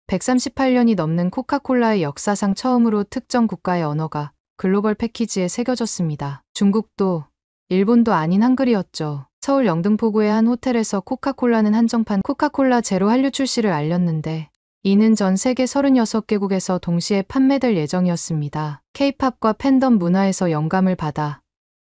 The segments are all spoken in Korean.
138년이 넘는 코카콜라의 역사상 처음으로 특정 국가의 언어가 글로벌 패키지에 새겨졌습니다. 중국도 일본도 아닌 한글이었죠. 서울 영등포구의 한 호텔에서 코카콜라는 한정판 코카콜라 제로 한류 출시를 알렸는데 이는 전 세계 36개국에서 동시에 판매될 예정이었습니다. K-팝과 팬덤 문화에서 영감을 받아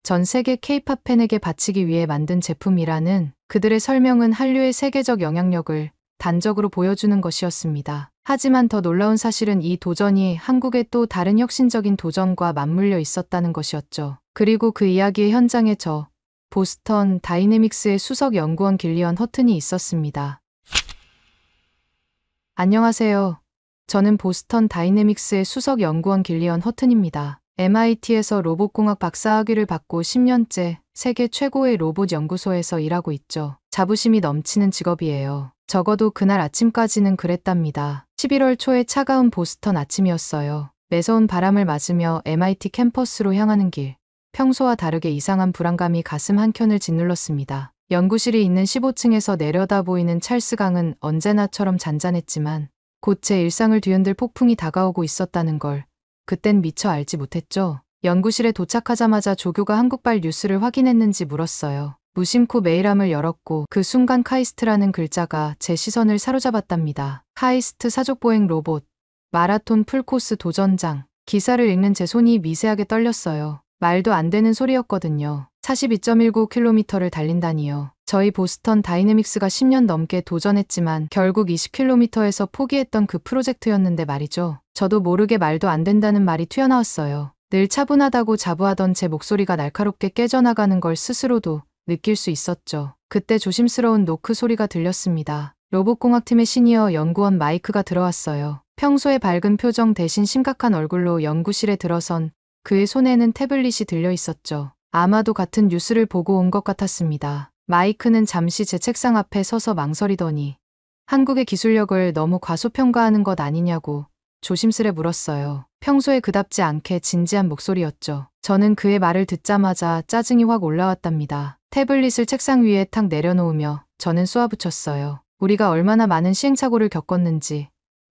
전 세계 K-팝 팬에게 바치기 위해 만든 제품이라는 그들의 설명은 한류의 세계적 영향력을 단적으로 보여주는 것이었습니다. 하지만 더 놀라운 사실은 이 도전이 한국의 또 다른 혁신적인 도전과 맞물려 있었다는 것이었죠. 그리고 그 이야기의 현장에 보스턴 다이내믹스의 수석 연구원 길리언 허튼이 있었습니다. 안녕하세요. 저는 보스턴 다이내믹스의 수석 연구원 길리언 허튼입니다. MIT에서 로봇공학 박사학위를 받고 10년째 세계 최고의 로봇 연구소에서 일하고 있죠. 자부심이 넘치는 직업이에요. 적어도 그날 아침까지는 그랬답니다. 11월 초의 차가운 보스턴 아침이었어요. 매서운 바람을 맞으며 MIT 캠퍼스로 향하는 길. 평소와 다르게 이상한 불안감이 가슴 한켠을 짓눌렀습니다. 연구실이 있는 15층에서 내려다 보이는 찰스강은 언제나처럼 잔잔했지만 곧 제 일상을 뒤흔들 폭풍이 다가오고 있었다는 걸 그땐 미처 알지 못했죠. 연구실에 도착하자마자 조교가 한국발 뉴스를 확인했는지 물었어요. 무심코 메일함을 열었고 그 순간 카이스트라는 글자가 제 시선을 사로잡았답니다. 카이스트 사족보행 로봇, 마라톤 풀코스 도전장. 기사를 읽는 제 손이 미세하게 떨렸어요. 말도 안 되는 소리였거든요. 42.19km를 달린다니요. 저희 보스턴 다이내믹스가 10년 넘게 도전했지만 결국 20km에서 포기했던 그 프로젝트였는데 말이죠. 저도 모르게 말도 안 된다는 말이 튀어나왔어요. 늘 차분하다고 자부하던 제 목소리가 날카롭게 깨져나가는 걸 스스로도 느낄 수 있었죠. 그때 조심스러운 노크 소리가 들렸습니다. 로봇공학팀의 시니어 연구원 마이크가 들어왔어요. 평소의 밝은 표정 대신 심각한 얼굴로 연구실에 들어선 그의 손에는 태블릿이 들려 있었죠. 아마도 같은 뉴스를 보고 온 것 같았습니다. 마이크는 잠시 제 책상 앞에 서서 망설이더니 한국의 기술력을 너무 과소평가하는 것 아니냐고 조심스레 물었어요. 평소에 그답지 않게 진지한 목소리였죠. 저는 그의 말을 듣자마자 짜증이 확 올라왔답니다. 태블릿을 책상 위에 탁 내려놓으며 저는 쏘아붙였어요. 우리가 얼마나 많은 시행착오를 겪었는지,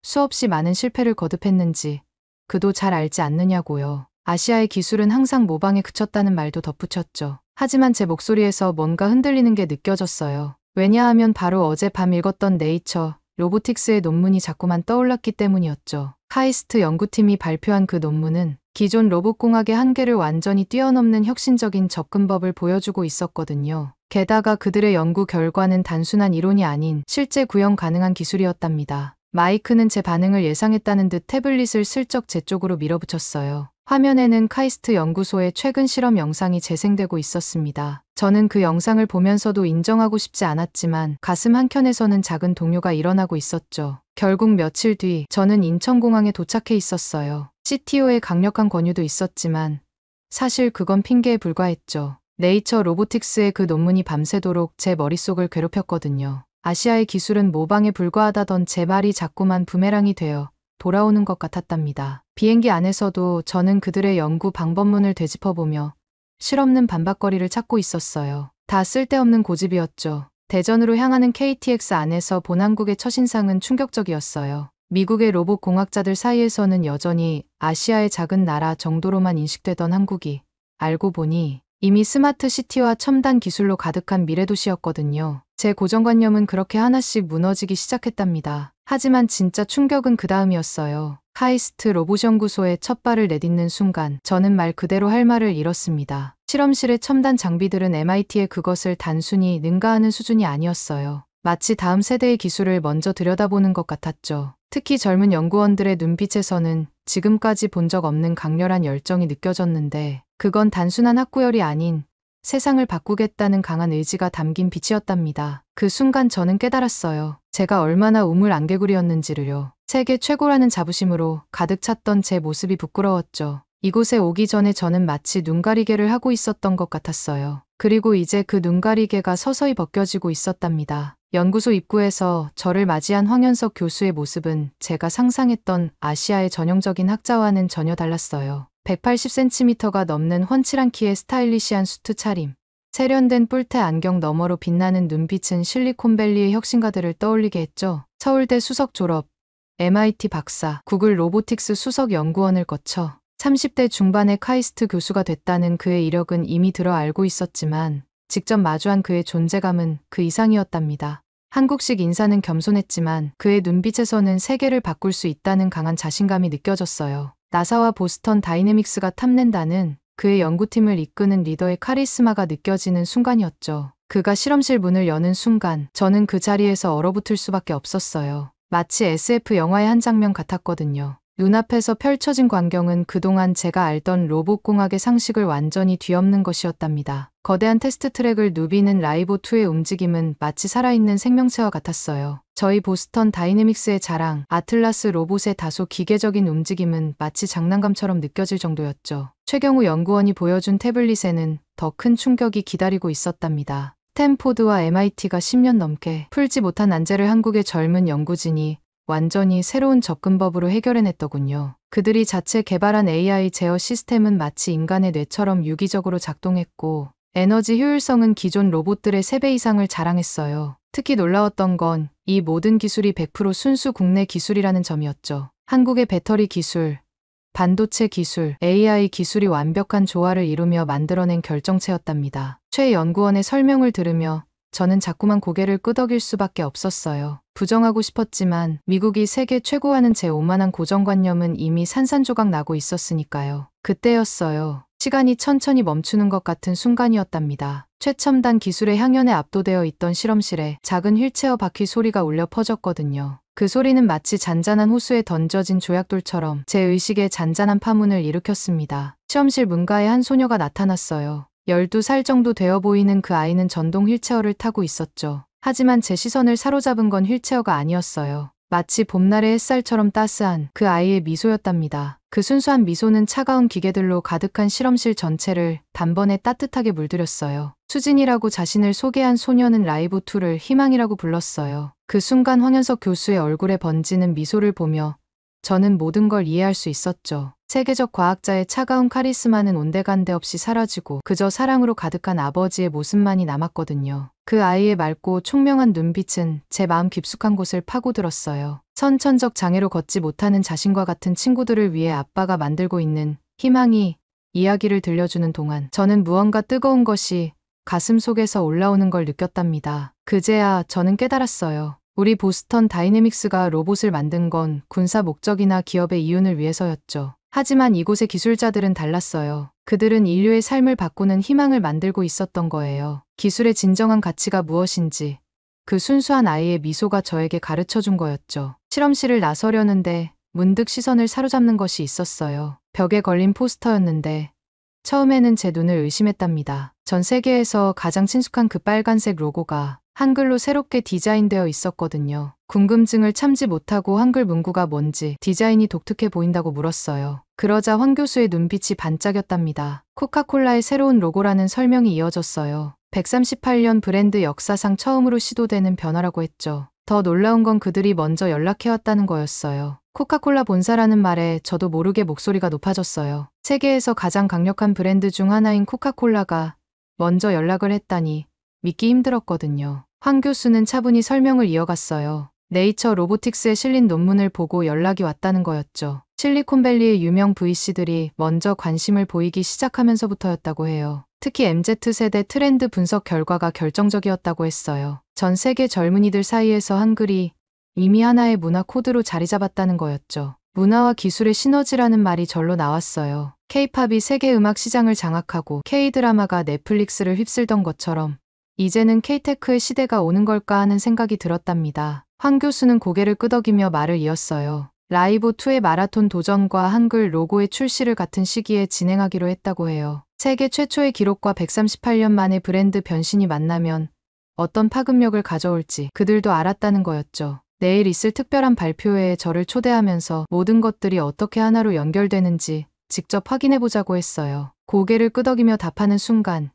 수없이 많은 실패를 거듭했는지 그도 잘 알지 않느냐고요. 아시아의 기술은 항상 모방에 그쳤다는 말도 덧붙였죠. 하지만 제 목소리에서 뭔가 흔들리는 게 느껴졌어요. 왜냐하면 바로 어젯밤 읽었던 네이처 로보틱스의 논문이 자꾸만 떠올랐기 때문이었죠. 카이스트 연구팀이 발표한 그 논문은 기존 로봇공학의 한계를 완전히 뛰어넘는 혁신적인 접근법을 보여주고 있었거든요. 게다가 그들의 연구 결과는 단순한 이론이 아닌 실제 구현 가능한 기술이었답니다. 마이크는 제 반응을 예상했다는 듯 태블릿을 슬쩍 제 쪽으로 밀어붙였어요. 화면에는 카이스트 연구소의 최근 실험 영상이 재생되고 있었습니다. 저는 그 영상을 보면서도 인정하고 싶지 않았지만 가슴 한켠에서는 작은 동요가 일어나고 있었죠. 결국 며칠 뒤 저는 인천공항에 도착해 있었어요. CTO의 강력한 권유도 있었지만 사실 그건 핑계에 불과했죠. 네이처 로보틱스의 그 논문이 밤새도록 제 머릿속을 괴롭혔거든요. 아시아의 기술은 모방에 불과하다던 제 말이 자꾸만 부메랑이 되어 돌아오는 것 같았답니다. 비행기 안에서도 저는 그들의 연구 방법문을 되짚어보며 실없는 반박거리를 찾고 있었어요. 다 쓸데없는 고집이었죠. 대전으로 향하는 KTX 안에서 본한국의 첫인상은 충격적이었어요. 미국의 로봇 공학자들 사이에서는 여전히 아시아의 작은 나라 정도로만 인식되던 한국이 알고 보니 이미 스마트 시티와 첨단 기술로 가득한 미래도시였거든요. 제 고정관념은 그렇게 하나씩 무너지기 시작했답니다. 하지만 진짜 충격은 그 다음이었어요. 카이스트 로봇연구소에 첫 발을 내딛는 순간 저는 말 그대로 할 말을 잃었습니다. 실험실의 첨단 장비들은 MIT의 그것을 단순히 능가하는 수준이 아니었어요. 마치 다음 세대의 기술을 먼저 들여다보는 것 같았죠. 특히 젊은 연구원들의 눈빛에서는 지금까지 본 적 없는 강렬한 열정이 느껴졌는데 그건 단순한 학구열이 아닌 세상을 바꾸겠다는 강한 의지가 담긴 빛이었답니다. 그 순간 저는 깨달았어요. 제가 얼마나 우물안개구리였는지를요. 세계 최고라는 자부심으로 가득 찼던 제 모습이 부끄러웠죠. 이곳에 오기 전에 저는 마치 눈가리개를 하고 있었던 것 같았어요. 그리고 이제 그 눈가리개가 서서히 벗겨지고 있었답니다. 연구소 입구에서 저를 맞이한 황현석 교수의 모습은 제가 상상했던 아시아의 전형적인 학자와는 전혀 달랐어요. 180cm가 넘는 훤칠한 키에 스타일리시한 수트 차림, 세련된 뿔테 안경 너머로 빛나는 눈빛은 실리콘밸리의 혁신가들을 떠올리게 했죠. 서울대 수석 졸업, MIT 박사, 구글 로보틱스 수석 연구원을 거쳐 30대 중반의 카이스트 교수가 됐다는 그의 이력은 이미 들어 알고 있었지만 직접 마주한 그의 존재감은 그 이상이었답니다. 한국식 인사는 겸손했지만 그의 눈빛에서는 세계를 바꿀 수 있다는 강한 자신감이 느껴졌어요. 나사와 보스턴 다이내믹스가 탐낸다는 그의 연구팀을 이끄는 리더의 카리스마가 느껴지는 순간이었죠. 그가 실험실 문을 여는 순간 저는 그 자리에서 얼어붙을 수밖에 없었어요. 마치 SF 영화의 한 장면 같았거든요. 눈앞에서 펼쳐진 광경은 그동안 제가 알던 로봇공학의 상식을 완전히 뒤엎는 것이었답니다. 거대한 테스트 트랙을 누비는 라이보2의 움직임은 마치 살아있는 생명체와 같았어요. 저희 보스턴 다이내믹스의 자랑, 아틀라스 로봇의 다소 기계적인 움직임은 마치 장난감처럼 느껴질 정도였죠. 최경우 연구원이 보여준 태블릿에는 더 큰 충격이 기다리고 있었답니다. 스탠포드와 MIT가 10년 넘게 풀지 못한 난제를 한국의 젊은 연구진이 완전히 새로운 접근법으로 해결해냈더군요. 그들이 자체 개발한 AI 제어 시스템은 마치 인간의 뇌처럼 유기적으로 작동했고 에너지 효율성은 기존 로봇들의 3배 이상을 자랑했어요. 특히 놀라웠던 건 이 모든 기술이 100% 순수 국내 기술이라는 점이었죠. 한국의 배터리 기술, 반도체 기술, AI 기술이 완벽한 조화를 이루며 만들어낸 결정체였답니다. 최 연구원의 설명을 들으며 저는 자꾸만 고개를 끄덕일 수밖에 없었어요. 부정하고 싶었지만 미국이 세계 최고하는 제 오만한 고정관념은 이미 산산조각 나고 있었으니까요. 그때였어요. 시간이 천천히 멈추는 것 같은 순간이었답니다. 최첨단 기술의 향연에 압도되어 있던 실험실에 작은 휠체어 바퀴 소리가 울려 퍼졌거든요. 그 소리는 마치 잔잔한 호수에 던져진 조약돌처럼 제 의식에 잔잔한 파문을 일으켰습니다. 실험실 문가에 한 소녀가 나타났어요. 12살 정도 되어 보이는 그 아이는 전동 휠체어를 타고 있었죠. 하지만 제 시선을 사로잡은 건 휠체어가 아니었어요. 마치 봄날의 햇살처럼 따스한 그 아이의 미소였답니다. 그 순수한 미소는 차가운 기계들로 가득한 실험실 전체를 단번에 따뜻하게 물들였어요. 수진이라고 자신을 소개한 소녀는 라이브2를 희망이라고 불렀어요. 그 순간 황현석 교수의 얼굴에 번지는 미소를 보며 저는 모든 걸 이해할 수 있었죠. 세계적 과학자의 차가운 카리스마는 온데간데 없이 사라지고 그저 사랑으로 가득한 아버지의 모습만이 남았거든요. 그 아이의 맑고 총명한 눈빛은 제 마음 깊숙한 곳을 파고들었어요. 선천적 장애로 걷지 못하는 자신과 같은 친구들을 위해 아빠가 만들고 있는 희망이 이야기를 들려주는 동안 저는 무언가 뜨거운 것이 가슴 속에서 올라오는 걸 느꼈답니다. 그제야 저는 깨달았어요. 우리 보스턴 다이내믹스가 로봇을 만든 건 군사 목적이나 기업의 이윤을 위해서였죠. 하지만 이곳의 기술자들은 달랐어요. 그들은 인류의 삶을 바꾸는 희망을 만들고 있었던 거예요. 기술의 진정한 가치가 무엇인지 그 순수한 아이의 미소가 저에게 가르쳐준 거였죠. 실험실을 나서려는데 문득 시선을 사로잡는 것이 있었어요. 벽에 걸린 포스터였는데 처음에는 제 눈을 의심했답니다. 전 세계에서 가장 친숙한 그 빨간색 로고가 한글로 새롭게 디자인되어 있었거든요. 궁금증을 참지 못하고 한글 문구가 뭔지 디자인이 독특해 보인다고 물었어요. 그러자 황 교수의 눈빛이 반짝였답니다. 코카콜라의 새로운 로고라는 설명이 이어졌어요. 138년 브랜드 역사상 처음으로 시도되는 변화라고 했죠. 더 놀라운 건 그들이 먼저 연락해왔다는 거였어요. 코카콜라 본사라는 말에 저도 모르게 목소리가 높아졌어요. 세계에서 가장 강력한 브랜드 중 하나인 코카콜라가 먼저 연락을 했다니 믿기 힘들었거든요. 황 교수는 차분히 설명을 이어갔어요. 네이처 로보틱스에 실린 논문을 보고 연락이 왔다는 거였죠. 실리콘밸리의 유명 VC들이 먼저 관심을 보이기 시작하면서부터였다고 해요. 특히 MZ세대 트렌드 분석 결과가 결정적이었다고 했어요. 전 세계 젊은이들 사이에서 한글이 이미 하나의 문화 코드로 자리 잡았다는 거였죠. 문화와 기술의 시너지라는 말이 절로 나왔어요. K-팝이 세계 음악 시장을 장악하고 K-드라마가 넷플릭스를 휩쓸던 것처럼 이제는 K-테크의 시대가 오는 걸까 하는 생각이 들었답니다. 황 교수는 고개를 끄덕이며 말을 이었어요. 라이브2의 마라톤 도전과 한글 로고의 출시를 같은 시기에 진행하기로 했다고 해요. 세계 최초의 기록과 138년 만의 브랜드 변신이 만나면 어떤 파급력을 가져올지 그들도 알았다는 거였죠. 내일 있을 특별한 발표회에 저를 초대하면서 모든 것들이 어떻게 하나로 연결되는지 직접 확인해보자고 했어요. 고개를 끄덕이며 답하는 순간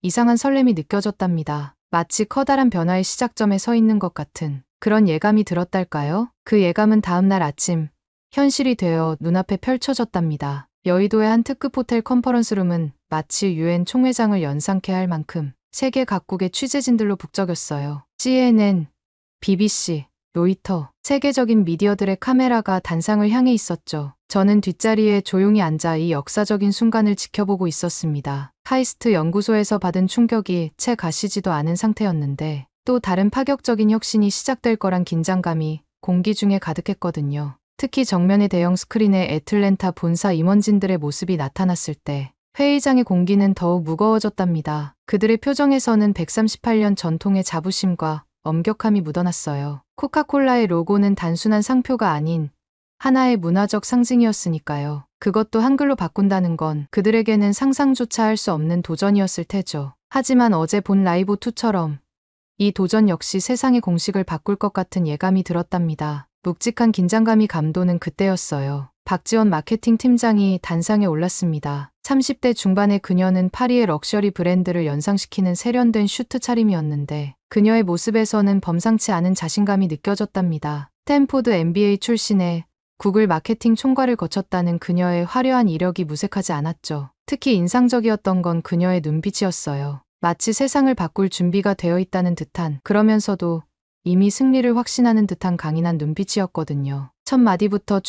이상한 설렘이 느껴졌답니다. 마치 커다란 변화의 시작점에 서 있는 것 같은 그런 예감이 들었달까요? 그 예감은 다음날 아침 현실이 되어 눈앞에 펼쳐졌답니다. 여의도의 한 특급 호텔 컨퍼런스룸은 마치 UN 총회장을 연상케 할 만큼 세계 각국의 취재진들로 북적였어요. CNN, BBC, 로이터, 세계적인 미디어들의 카메라가 단상을 향해 있었죠. 저는 뒷자리에 조용히 앉아 이 역사적인 순간을 지켜보고 있었습니다. 카이스트 연구소에서 받은 충격이 채 가시지도 않은 상태였는데 또 다른 파격적인 혁신이 시작될 거란 긴장감이 공기 중에 가득했거든요. 특히 정면의 대형 스크린에 애틀랜타 본사 임원진들의 모습이 나타났을 때 회의장의 공기는 더욱 무거워졌답니다. 그들의 표정에서는 138년 전통의 자부심과 엄격함이 묻어났어요. 코카콜라의 로고는 단순한 상표가 아닌 하나의 문화적 상징이었으니까요. 그것도 한글로 바꾼다는 건 그들에게는 상상조차 할 수 없는 도전이었을 테죠. 하지만 어제 본 라이브 2처럼 이 도전 역시 세상의 공식을 바꿀 것 같은 예감이 들었답니다. 묵직한 긴장감이 감도는 그때였어요. 박지원 마케팅 팀장이 단상에 올랐습니다. 30대 중반의 그녀는 파리의 럭셔리 브랜드를 연상시키는 세련된 슈트 차림이었는데 그녀의 모습에서는 범상치 않은 자신감이 느껴졌답니다. 스탠포드 MBA 출신의 구글 마케팅 총괄을 거쳤다는 그녀의 화려한 이력이 무색하지 않았죠. 특히 인상적이었던 건 그녀의 눈빛이었어요. 마치 세상을 바꿀 준비가 되어 있다는 듯한, 그러면서도 이미 승리를 확신하는 듯한 강인한 눈빛이었거든요. 첫 마디부터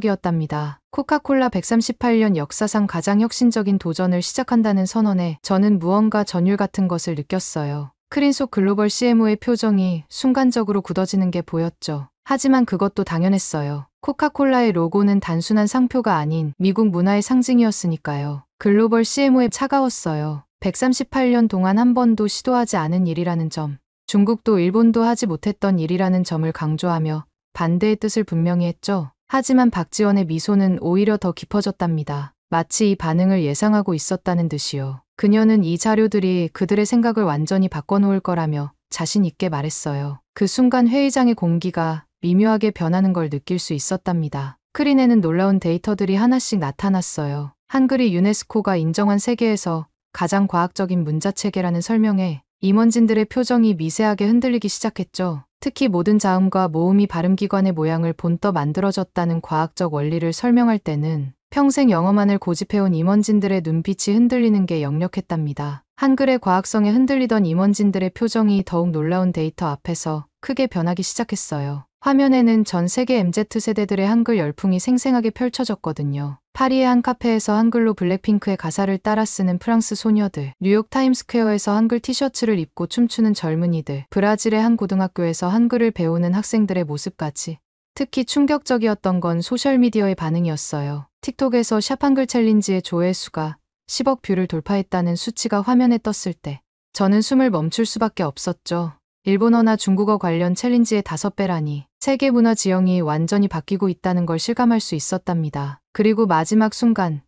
충격적이었답니다. 코카콜라 138년 역사상 가장 혁신적인 도전을 시작한다는 선언에 저는 무언가 전율 같은 것을 느꼈어요. 스크린 속 글로벌 CMO의 표정이 순간적으로 굳어지는 게 보였죠. 하지만 그것도 당연했어요. 코카콜라의 로고는 단순한 상표가 아닌 미국 문화의 상징이었으니까요. 글로벌 CMO에 차가웠어요. 138년 동안 한 번도 시도하지 않은 일이라는 점, 중국도 일본도 하지 못했던 일이라는 점을 강조하며 반대의 뜻을 분명히 했죠. 하지만 박지원의 미소는 오히려 더 깊어졌답니다. 마치 이 반응을 예상하고 있었다는 듯이요. 그녀는 이 자료들이 그들의 생각을 완전히 바꿔놓을 거라며 자신 있게 말했어요. 그 순간 회의장의 공기가 미묘하게 변하는 걸 느낄 수 있었답니다. 스크린에는 놀라운 데이터들이 하나씩 나타났어요. 한글이 유네스코가 인정한 세계에서 가장 과학적인 문자체계라는 설명에 임원진들의 표정이 미세하게 흔들리기 시작했죠. 특히 모든 자음과 모음이 발음기관의 모양을 본떠 만들어졌다는 과학적 원리를 설명할 때는 평생 영어만을 고집해온 임원진들의 눈빛이 흔들리는 게 역력했답니다. 한글의 과학성에 흔들리던 임원진들의 표정이 더욱 놀라운 데이터 앞에서 크게 변하기 시작했어요. 화면에는 전 세계 MZ세대들의 한글 열풍이 생생하게 펼쳐졌거든요. 파리의 한 카페에서 한글로 블랙핑크의 가사를 따라 쓰는 프랑스 소녀들, 뉴욕 타임스퀘어에서 한글 티셔츠를 입고 춤추는 젊은이들, 브라질의 한 고등학교에서 한글을 배우는 학생들의 모습까지. 특히 충격적이었던 건 소셜미디어의 반응이었어요. 틱톡에서 샵 한글 챌린지의 조회수가 10억 뷰를 돌파했다는 수치가 화면에 떴을 때 저는 숨을 멈출 수밖에 없었죠. 일본어나 중국어 관련 챌린지의 5배라니 세계 문화 지형이 완전히 바뀌고 있다는 걸 실감할 수 있었답니다. 그리고 마지막 순간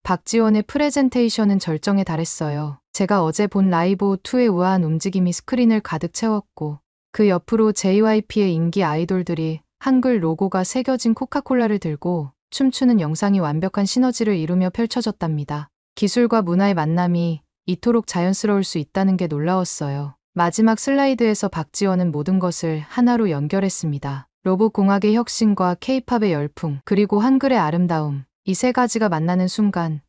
박지원의 프레젠테이션은 절정에 달했어요. 제가 어제 본 라이브 2의 우아한 움직임이 스크린을 가득 채웠고 그 옆으로 JYP의 인기 아이돌들이 한글 로고가 새겨진 코카콜라를 들고 춤추는 영상이 완벽한 시너지를 이루며 펼쳐졌답니다. 기술과 문화의 만남이 이토록 자연스러울 수 있다는 게 놀라웠어요. 마지막 슬라이드에서 박지원은 모든 것을 하나로 연결했습니다. 로봇공학의 혁신과 K-팝의 열풍, 그리고 한글의 아름다움. 이 세 가지가 만나는 순간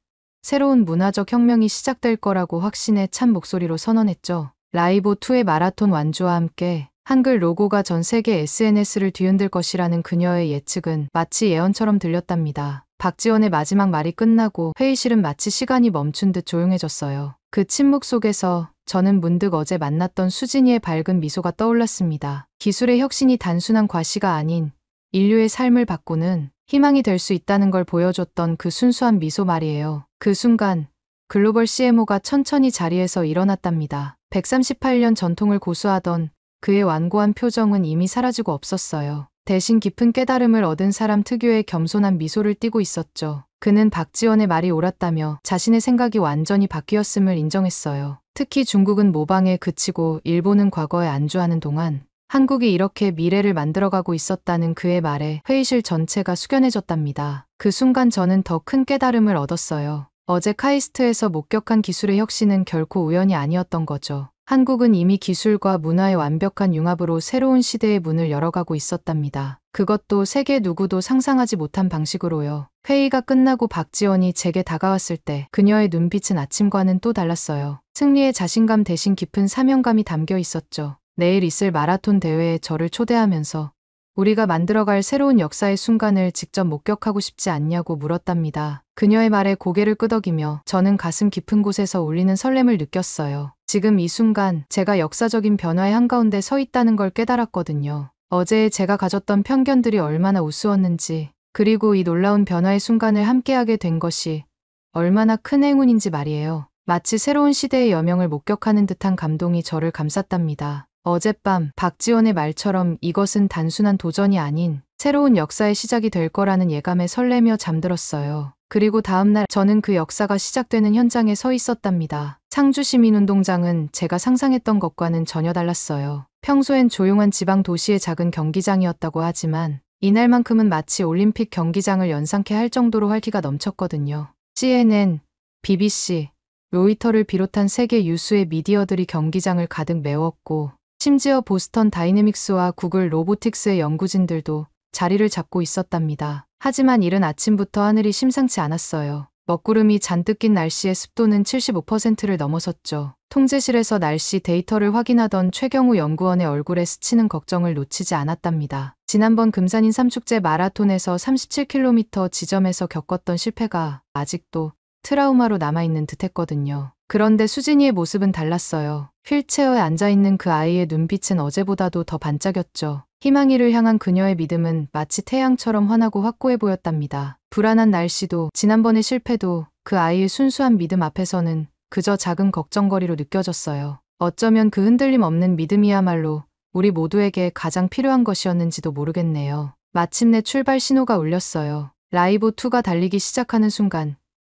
새로운 문화적 혁명이 시작될 거라고 확신에 찬 목소리로 선언했죠. 라이브 2의 마라톤 완주와 함께 한글 로고가 전 세계 SNS를 뒤흔들 것이라는 그녀의 예측은 마치 예언처럼 들렸답니다. 박지원의 마지막 말이 끝나고 회의실은 마치 시간이 멈춘 듯 조용해졌어요. 그 침묵 속에서 저는 문득 어제 만났던 수진이의 밝은 미소가 떠올랐습니다. 기술의 혁신이 단순한 과시가 아닌 인류의 삶을 바꾸는 희망이 될 수 있다는 걸 보여줬던 그 순수한 미소 말이에요. 그 순간 글로벌 CMO가 천천히 자리에서 일어났답니다. 138년 전통을 고수하던 그의 완고한 표정은 이미 사라지고 없었어요. 대신 깊은 깨달음을 얻은 사람 특유의 겸손한 미소를 띠고 있었죠. 그는 박지원의 말이 옳았다며 자신의 생각이 완전히 바뀌었음을 인정했어요. 특히 중국은 모방에 그치고 일본은 과거에 안주하는 동안 한국이 이렇게 미래를 만들어가고 있었다는 그의 말에 회의실 전체가 숙연해졌답니다. 그 순간 저는 더 큰 깨달음을 얻었어요. 어제 카이스트에서 목격한 기술의 혁신은 결코 우연이 아니었던 거죠. 한국은 이미 기술과 문화의 완벽한 융합으로 새로운 시대의 문을 열어가고 있었답니다. 그것도 세계 누구도 상상하지 못한 방식으로요. 회의가 끝나고 박지원이 제게 다가왔을 때 그녀의 눈빛은 아침과는 또 달랐어요. 승리의 자신감 대신 깊은 사명감이 담겨 있었죠. 내일 있을 마라톤 대회에 저를 초대하면서 우리가 만들어갈 새로운 역사의 순간을 직접 목격하고 싶지 않냐고 물었답니다. 그녀의 말에 고개를 끄덕이며 저는 가슴 깊은 곳에서 울리는 설렘을 느꼈어요. 지금 이 순간 제가 역사적인 변화의 한가운데 서 있다는 걸 깨달았거든요. 어제 제가 가졌던 편견들이 얼마나 우스웠는지, 그리고 이 놀라운 변화의 순간을 함께하게 된 것이 얼마나 큰 행운인지 말이에요. 마치 새로운 시대의 여명을 목격하는 듯한 감동이 저를 감쌌답니다. 어젯밤 박지원의 말처럼 이것은 단순한 도전이 아닌 새로운 역사의 시작이 될 거라는 예감에 설레며 잠들었어요. 그리고 다음날 저는 그 역사가 시작되는 현장에 서 있었답니다. 상주시민운동장은 제가 상상했던 것과는 전혀 달랐어요. 평소엔 조용한 지방 도시의 작은 경기장이었다고 하지만 이날만큼은 마치 올림픽 경기장을 연상케 할 정도로 활기가 넘쳤거든요. CNN, BBC, 로이터를 비롯한 세계 유수의 미디어들이 경기장을 가득 메웠고 심지어 보스턴 다이내믹스와 구글 로보틱스의 연구진들도 자리를 잡고 있었답니다. 하지만 이른 아침부터 하늘이 심상치 않았어요. 먹구름이 잔뜩 낀 날씨의 습도는 75%를 넘어섰죠. 통제실에서 날씨 데이터를 확인하던 최경우 연구원의 얼굴에 스치는 걱정을 놓치지 않았답니다. 지난번 금산인 삼축제 마라톤에서 37km 지점에서 겪었던 실패가 아직도 트라우마로 남아있는 듯했거든요. 그런데 수진이의 모습은 달랐어요. 휠체어에 앉아있는 그 아이의 눈빛은 어제보다도 더 반짝였죠. 희망이를 향한 그녀의 믿음은 마치 태양처럼 환하고 확고해 보였답니다. 불안한 날씨도 지난번의 실패도 그 아이의 순수한 믿음 앞에서는 그저 작은 걱정거리로 느껴졌어요. 어쩌면 그 흔들림 없는 믿음이야말로 우리 모두에게 가장 필요한 것이었는지도 모르겠네요. 마침내 출발 신호가 울렸어요. 라이브 2가 달리기 시작하는 순간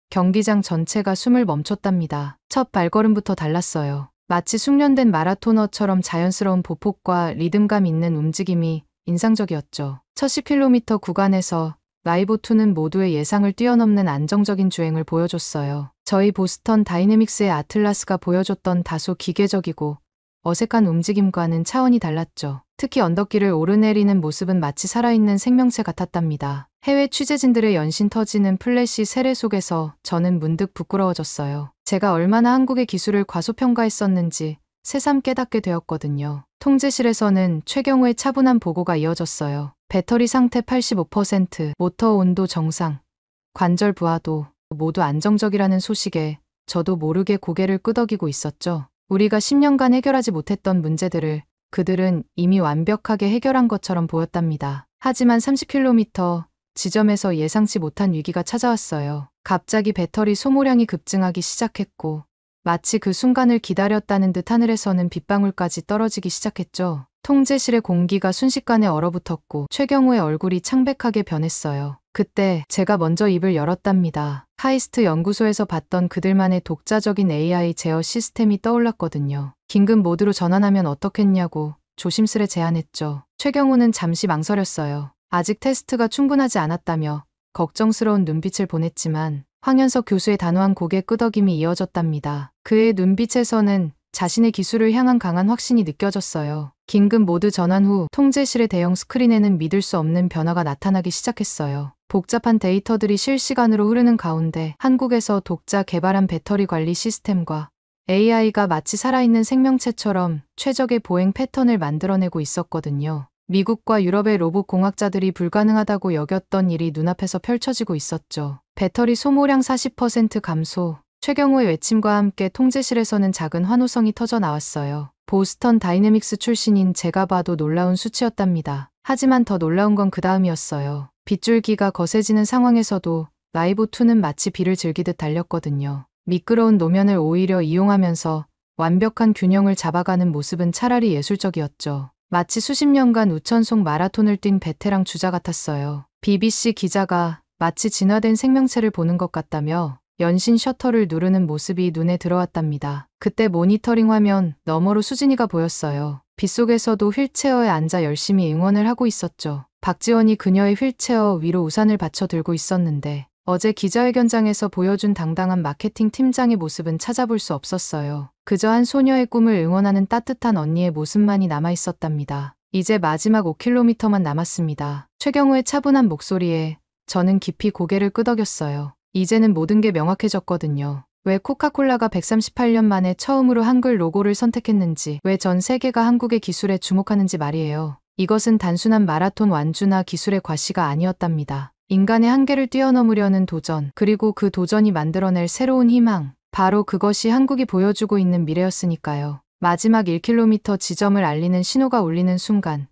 경기장 전체가 숨을 멈췄답니다. 첫 발걸음부터 달랐어요. 마치 숙련된 마라토너처럼 자연스러운 보폭과 리듬감 있는 움직임이 인상적이었죠. 첫 10km 구간에서 라이브2는 모두의 예상을 뛰어넘는 안정적인 주행을 보여줬어요. 저희 보스턴 다이내믹스의 아틀라스가 보여줬던 다소 기계적이고 어색한 움직임과는 차원이 달랐죠. 특히 언덕길을 오르내리는 모습은 마치 살아있는 생명체 같았답니다. 해외 취재진들의 연신 터지는 플래시 세례 속에서 저는 문득 부끄러워졌어요. 제가 얼마나 한국의 기술을 과소평가했었는지 새삼 깨닫게 되었거든요. 통제실에서는 최경우의 차분한 보고가 이어졌어요. 배터리 상태 85%, 모터 온도 정상, 관절 부하도 모두 안정적이라는 소식에 저도 모르게 고개를 끄덕이고 있었죠. 우리가 10년간 해결하지 못했던 문제들을 그들은 이미 완벽하게 해결한 것처럼 보였답니다. 하지만 30km 지점에서 예상치 못한 위기가 찾아왔어요. 갑자기 배터리 소모량이 급증하기 시작했고 마치 그 순간을 기다렸다는 듯 하늘에서는 빗방울까지 떨어지기 시작했죠. 통제실의 공기가 순식간에 얼어붙었고 최경우의 얼굴이 창백하게 변했어요. 그때 제가 먼저 입을 열었답니다. 카이스트 연구소에서 봤던 그들만의 독자적인 AI 제어 시스템이 떠올랐거든요. 긴급 모드로 전환하면 어떻겠냐고 조심스레 제안했죠. 최경우는 잠시 망설였어요. 아직 테스트가 충분하지 않았다며 걱정스러운 눈빛을 보냈지만 황현석 교수의 단호한 고개 끄덕임이 이어졌답니다. 그의 눈빛에서는 자신의 기술을 향한 강한 확신이 느껴졌어요. 긴급 모드 전환 후 통제실의 대형 스크린에는 믿을 수 없는 변화가 나타나기 시작했어요. 복잡한 데이터들이 실시간으로 흐르는 가운데 한국에서 독자 개발한 배터리 관리 시스템과 AI가 마치 살아있는 생명체처럼 최적의 보행 패턴을 만들어내고 있었거든요. 미국과 유럽의 로봇 공학자들이 불가능하다고 여겼던 일이 눈앞에서 펼쳐지고 있었죠. 배터리 소모량 40% 감소, 최경우의 외침과 함께 통제실에서는 작은 환호성이 터져 나왔어요. 보스턴 다이내믹스 출신인 제가 봐도 놀라운 수치였답니다. 하지만 더 놀라운 건 그 다음이었어요. 빗줄기가 거세지는 상황에서도 라이브2는 마치 비를 즐기듯 달렸거든요. 미끄러운 노면을 오히려 이용하면서 완벽한 균형을 잡아가는 모습은 차라리 예술적이었죠. 마치 수십 년간 우천속 마라톤을 뛴 베테랑 주자 같았어요. BBC 기자가 마치 진화된 생명체를 보는 것 같다며 연신 셔터를 누르는 모습이 눈에 들어왔답니다. 그때 모니터링 화면 너머로 수진이가 보였어요. 빗속에서도 휠체어에 앉아 열심히 응원을 하고 있었죠. 박지원이 그녀의 휠체어 위로 우산을 받쳐 들고 있었는데 어제 기자회견장에서 보여준 당당한 마케팅 팀장의 모습은 찾아볼 수 없었어요. 그저 한 소녀의 꿈을 응원하는 따뜻한 언니의 모습만이 남아있었답니다. 이제 마지막 5km만 남았습니다. 최경우의 차분한 목소리에 저는 깊이 고개를 끄덕였어요. 이제는 모든 게 명확해졌거든요. 왜 코카콜라가 138년 만에 처음으로 한글 로고를 선택했는지, 왜 전 세계가 한국의 기술에 주목하는지 말이에요. 이것은 단순한 마라톤 완주나 기술의 과시가 아니었답니다. 인간의 한계를 뛰어넘으려는 도전, 그리고 그 도전이 만들어낼 새로운 희망, 바로 그것이 한국이 보여주고 있는 미래였으니까요. 마지막 1km 지점을 알리는 신호가 울리는 순간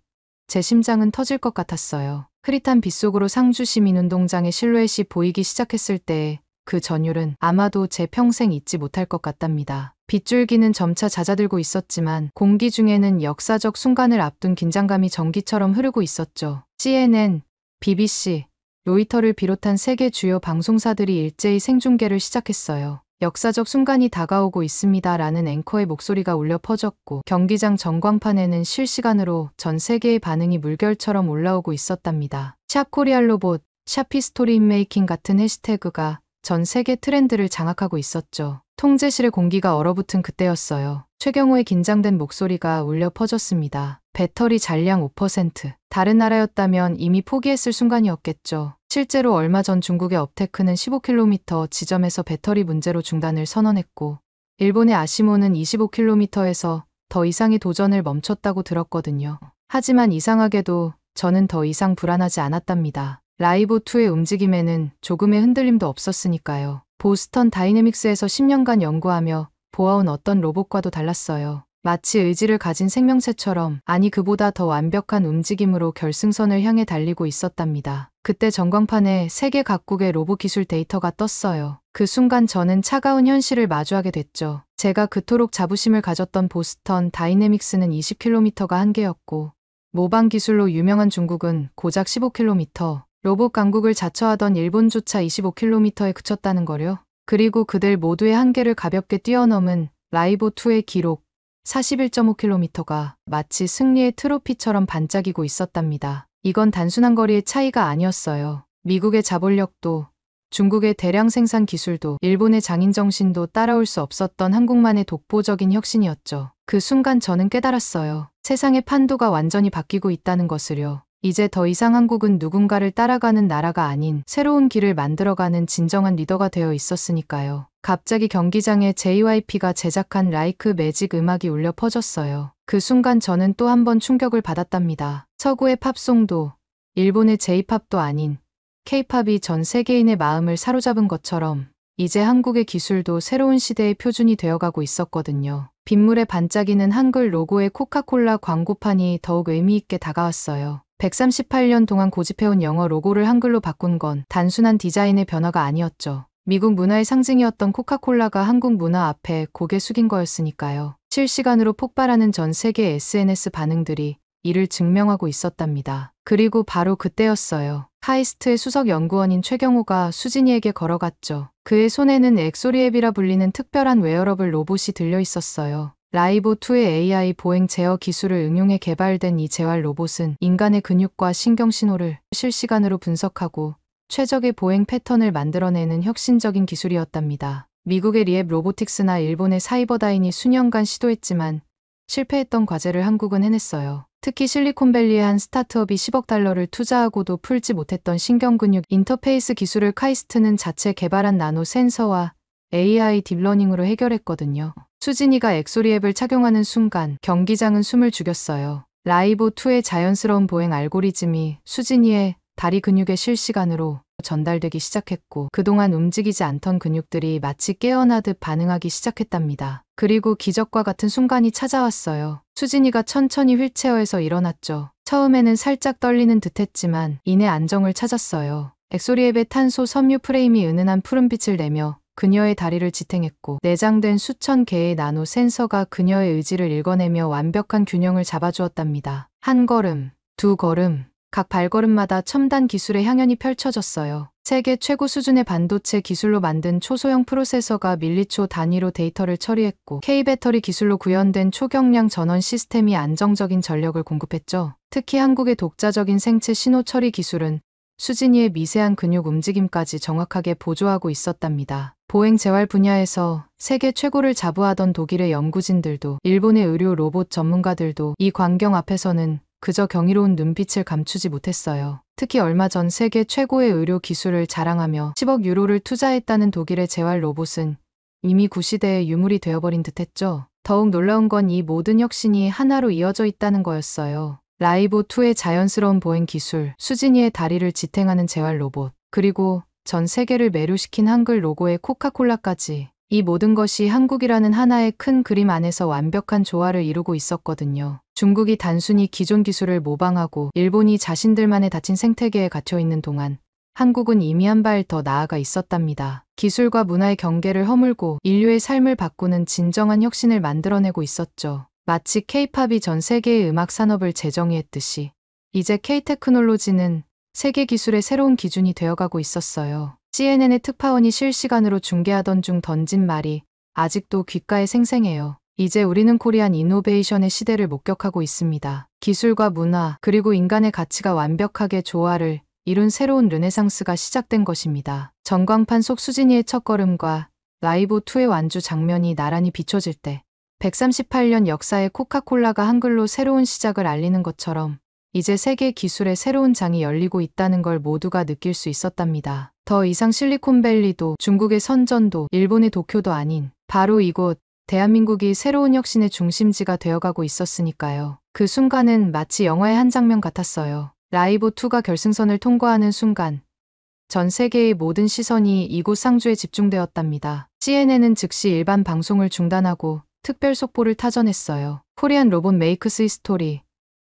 제 심장은 터질 것 같았어요. 흐릿한 빗속으로 상주 시민운동장의 실루엣이 보이기 시작했을 때의 그 전율은 아마도 제 평생 잊지 못할 것 같답니다. 빗줄기는 점차 잦아들고 있었지만 공기 중에는 역사적 순간을 앞둔 긴장감이 전기처럼 흐르고 있었죠. CNN, BBC, 로이터를 비롯한 세계 주요 방송사들이 일제히 생중계를 시작했어요. 역사적 순간이 다가오고 있습니다라는 앵커의 목소리가 울려 퍼졌고 경기장 전광판에는 실시간으로 전 세계의 반응이 물결처럼 올라오고 있었답니다. 샵 코리안 로봇, 샵 히스토리 인메이킹 같은 해시태그가 전 세계 트렌드를 장악하고 있었죠. 통제실의 공기가 얼어붙은 그때였어요. 최경호의 긴장된 목소리가 울려 퍼졌습니다. 배터리 잔량 5%. 다른 나라였다면 이미 포기했을 순간이었겠죠. 실제로 얼마 전 중국의 업테크는 15km 지점에서 배터리 문제로 중단을 선언했고 일본의 아시모는 25km에서 더 이상의 도전을 멈췄다고 들었거든요. 하지만 이상하게도 저는 더 이상 불안하지 않았답니다. 라이보2의 움직임에는 조금의 흔들림도 없었으니까요. 보스턴 다이내믹스에서 10년간 연구하며 보아온 어떤 로봇과도 달랐어요. 마치 의지를 가진 생명체처럼, 아니 그보다 더 완벽한 움직임으로 결승선을 향해 달리고 있었답니다. 그때 전광판에 세계 각국의 로봇 기술 데이터가 떴어요. 그 순간 저는 차가운 현실을 마주하게 됐죠. 제가 그토록 자부심을 가졌던 보스턴 다이내믹스는 20km가 한계였고 모방 기술로 유명한 중국은 고작 15km, 로봇 강국을 자처하던 일본조차 25km에 그쳤다는 거려. 그리고 그들 모두의 한계를 가볍게 뛰어넘은 라이보2의 기록 41.5km가 마치 승리의 트로피처럼 반짝이고 있었답니다. 이건 단순한 거리의 차이가 아니었어요. 미국의 자본력도, 중국의 대량 생산 기술도, 일본의 장인정신도 따라올 수 없었던 한국만의 독보적인 혁신이었죠. 그 순간 저는 깨달았어요. 세상의 판도가 완전히 바뀌고 있다는 것을요. 이제 더 이상 한국은 누군가를 따라가는 나라가 아닌 새로운 길을 만들어가는 진정한 리더가 되어 있었으니까요. 갑자기 경기장에 JYP가 제작한 라이크 매직 음악이 울려 퍼졌어요. 그 순간 저는 또 한 번 충격을 받았답니다. 서구의 팝송도, 일본의 J-팝도 아닌 K-팝이 전 세계인의 마음을 사로잡은 것처럼 이제 한국의 기술도 새로운 시대의 표준이 되어가고 있었거든요. 빗물에 반짝이는 한글 로고의 코카콜라 광고판이 더욱 의미있게 다가왔어요. 138년 동안 고집해온 영어 로고를 한글로 바꾼 건 단순한 디자인의 변화가 아니었죠. 미국 문화의 상징이었던 코카콜라가 한국 문화 앞에 고개 숙인 거였으니까요. 실시간으로 폭발하는 전 세계 SNS 반응들이 이를 증명하고 있었답니다. 그리고 바로 그때였어요. 카이스트의 수석 연구원인 최경호가 수진이에게 걸어갔죠. 그의 손에는 엑소리앱이라 불리는 특별한 웨어러블 로봇이 들려 있었어요. 라이보2의 AI 보행 제어 기술을 응용해 개발된 이 재활 로봇은 인간의 근육과 신경 신호를 실시간으로 분석하고 최적의 보행 패턴을 만들어내는 혁신적인 기술이었답니다. 미국의 리앱 로보틱스나 일본의 사이버다인이 수년간 시도했지만 실패했던 과제를 한국은 해냈어요. 특히 실리콘밸리의 한 스타트업이 10억 달러를 투자하고도 풀지 못했던 신경근육 인터페이스 기술을 카이스트는 자체 개발한 나노 센서와 AI 딥러닝으로 해결했거든요. 수진이가 엑소리앱을 착용하는 순간 경기장은 숨을 죽였어요. 라이보2의 자연스러운 보행 알고리즘이 수진이의 다리 근육에 실시간으로 전달되기 시작했고 그동안 움직이지 않던 근육들이 마치 깨어나듯 반응하기 시작했답니다. 그리고 기적과 같은 순간이 찾아왔어요. 수진이가 천천히 휠체어에서 일어났죠. 처음에는 살짝 떨리는 듯했지만 이내 안정을 찾았어요. 엑소리앱의 탄소 섬유 프레임이 은은한 푸른빛을 내며 그녀의 다리를 지탱했고 내장된 수천 개의 나노 센서가 그녀의 의지를 읽어내며 완벽한 균형을 잡아주었답니다. 한 걸음, 두 걸음, 각 발걸음마다 첨단 기술의 향연이 펼쳐졌어요. 세계 최고 수준의 반도체 기술로 만든 초소형 프로세서가 밀리초 단위로 데이터를 처리했고 K배터리 기술로 구현된 초경량 전원 시스템이 안정적인 전력을 공급했죠. 특히 한국의 독자적인 생체 신호 처리 기술은 수진이의 미세한 근육 움직임까지 정확하게 보조하고 있었답니다. 보행 재활 분야에서 세계 최고를 자부하던 독일의 연구진들도 일본의 의료 로봇 전문가들도 이 광경 앞에서는 그저 경이로운 눈빛을 감추지 못했어요. 특히 얼마 전 세계 최고의 의료 기술을 자랑하며 10억 유로를 투자했다는 독일의 재활 로봇은 이미 구시대의 유물이 되어버린 듯했죠. 더욱 놀라운 건 이 모든 혁신이 하나로 이어져 있다는 거였어요. 라이보2의 자연스러운 보행 기술, 수진이의 다리를 지탱하는 재활 로봇, 그리고 전 세계를 매료시킨 한글 로고의 코카콜라까지 이 모든 것이 한국이라는 하나의 큰 그림 안에서 완벽한 조화를 이루고 있었거든요. 중국이 단순히 기존 기술을 모방하고 일본이 자신들만의 닫힌 생태계에 갇혀 있는 동안 한국은 이미 한 발 더 나아가 있었답니다. 기술과 문화의 경계를 허물고 인류의 삶을 바꾸는 진정한 혁신을 만들어내고 있었죠. 마치 K-팝이 전 세계의 음악 산업을 재정의했듯이 이제 K-테크놀로지는 세계 기술의 새로운 기준이 되어가고 있었어요. CNN의 특파원이 실시간으로 중계하던 중 던진 말이 아직도 귓가에 생생해요. 이제 우리는 코리안 이노베이션의 시대를 목격하고 있습니다. 기술과 문화 그리고 인간의 가치가 완벽하게 조화를 이룬 새로운 르네상스가 시작된 것입니다. 전광판 속 수진이의 첫걸음과 라이보2의 완주 장면이 나란히 비춰질 때 138년 역사의 코카콜라가 한글로 새로운 시작을 알리는 것처럼 이제 세계 기술의 새로운 장이 열리고 있다는 걸 모두가 느낄 수 있었답니다. 더 이상 실리콘밸리도 중국의 선전도 일본의 도쿄도 아닌 바로 이곳 대한민국이 새로운 혁신의 중심지가 되어가고 있었으니까요. 그 순간은 마치 영화의 한 장면 같았어요. 라이보2가 결승선을 통과하는 순간 전 세계의 모든 시선이 이곳 상주에 집중되었답니다. CNN은 즉시 일반 방송을 중단하고 특별 속보를 타전했어요. 코리안 로봇 메이크스 히스토리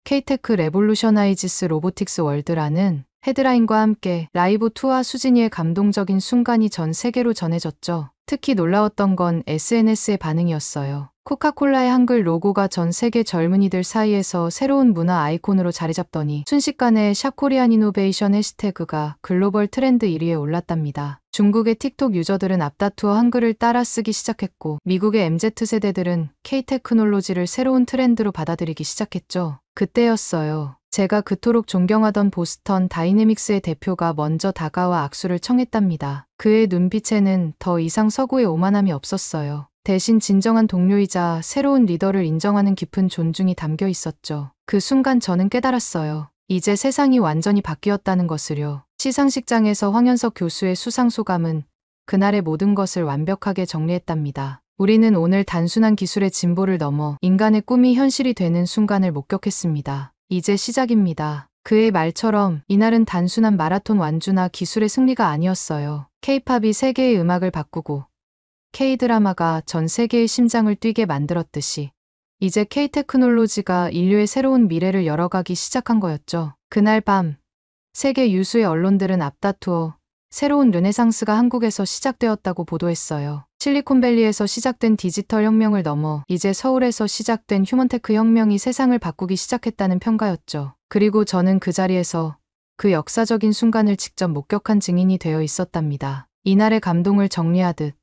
K-테크 레볼루셔나이지스 로보틱스 월드라는 헤드라인과 함께 라이보2와 수진이의 감동적인 순간이 전 세계로 전해졌죠. 특히 놀라웠던 건 SNS의 반응이었어요. 코카콜라의 한글 로고가 전 세계 젊은이들 사이에서 새로운 문화 아이콘으로 자리 잡더니 순식간에 샵코리안 이노베이션 해시태그가 글로벌 트렌드 1위에 올랐답니다. 중국의 틱톡 유저들은 앞다투어 한글을 따라 쓰기 시작했고 미국의 MZ세대들은 K-테크놀로지를 새로운 트렌드로 받아들이기 시작했죠. 그때였어요. 제가 그토록 존경하던 보스턴 다이내믹스의 대표가 먼저 다가와 악수를 청했답니다. 그의 눈빛에는 더 이상 서구의 오만함이 없었어요. 대신 진정한 동료이자 새로운 리더를 인정하는 깊은 존중이 담겨 있었죠. 그 순간 저는 깨달았어요. 이제 세상이 완전히 바뀌었다는 것을요. 시상식장에서 황현석 교수의 수상 소감은 그날의 모든 것을 완벽하게 정리했답니다. 우리는 오늘 단순한 기술의 진보를 넘어 인간의 꿈이 현실이 되는 순간을 목격했습니다. 이제 시작입니다. 그의 말처럼 이날은 단순한 마라톤 완주나 기술의 승리가 아니었어요. K-팝이 세계의 음악을 바꾸고 K-드라마가 전 세계의 심장을 뛰게 만들었듯이 이제 K-테크놀로지가 인류의 새로운 미래를 열어가기 시작한 거였죠. 그날 밤 세계 유수의 언론들은 앞다투어 새로운 르네상스가 한국에서 시작되었다고 보도했어요. 실리콘밸리에서 시작된 디지털 혁명을 넘어 이제 서울에서 시작된 휴먼테크 혁명이 세상을 바꾸기 시작했다는 평가였죠. 그리고 저는 그 자리에서 그 역사적인 순간을 직접 목격한 증인이 되어 있었답니다. 이날의 감동을 정리하듯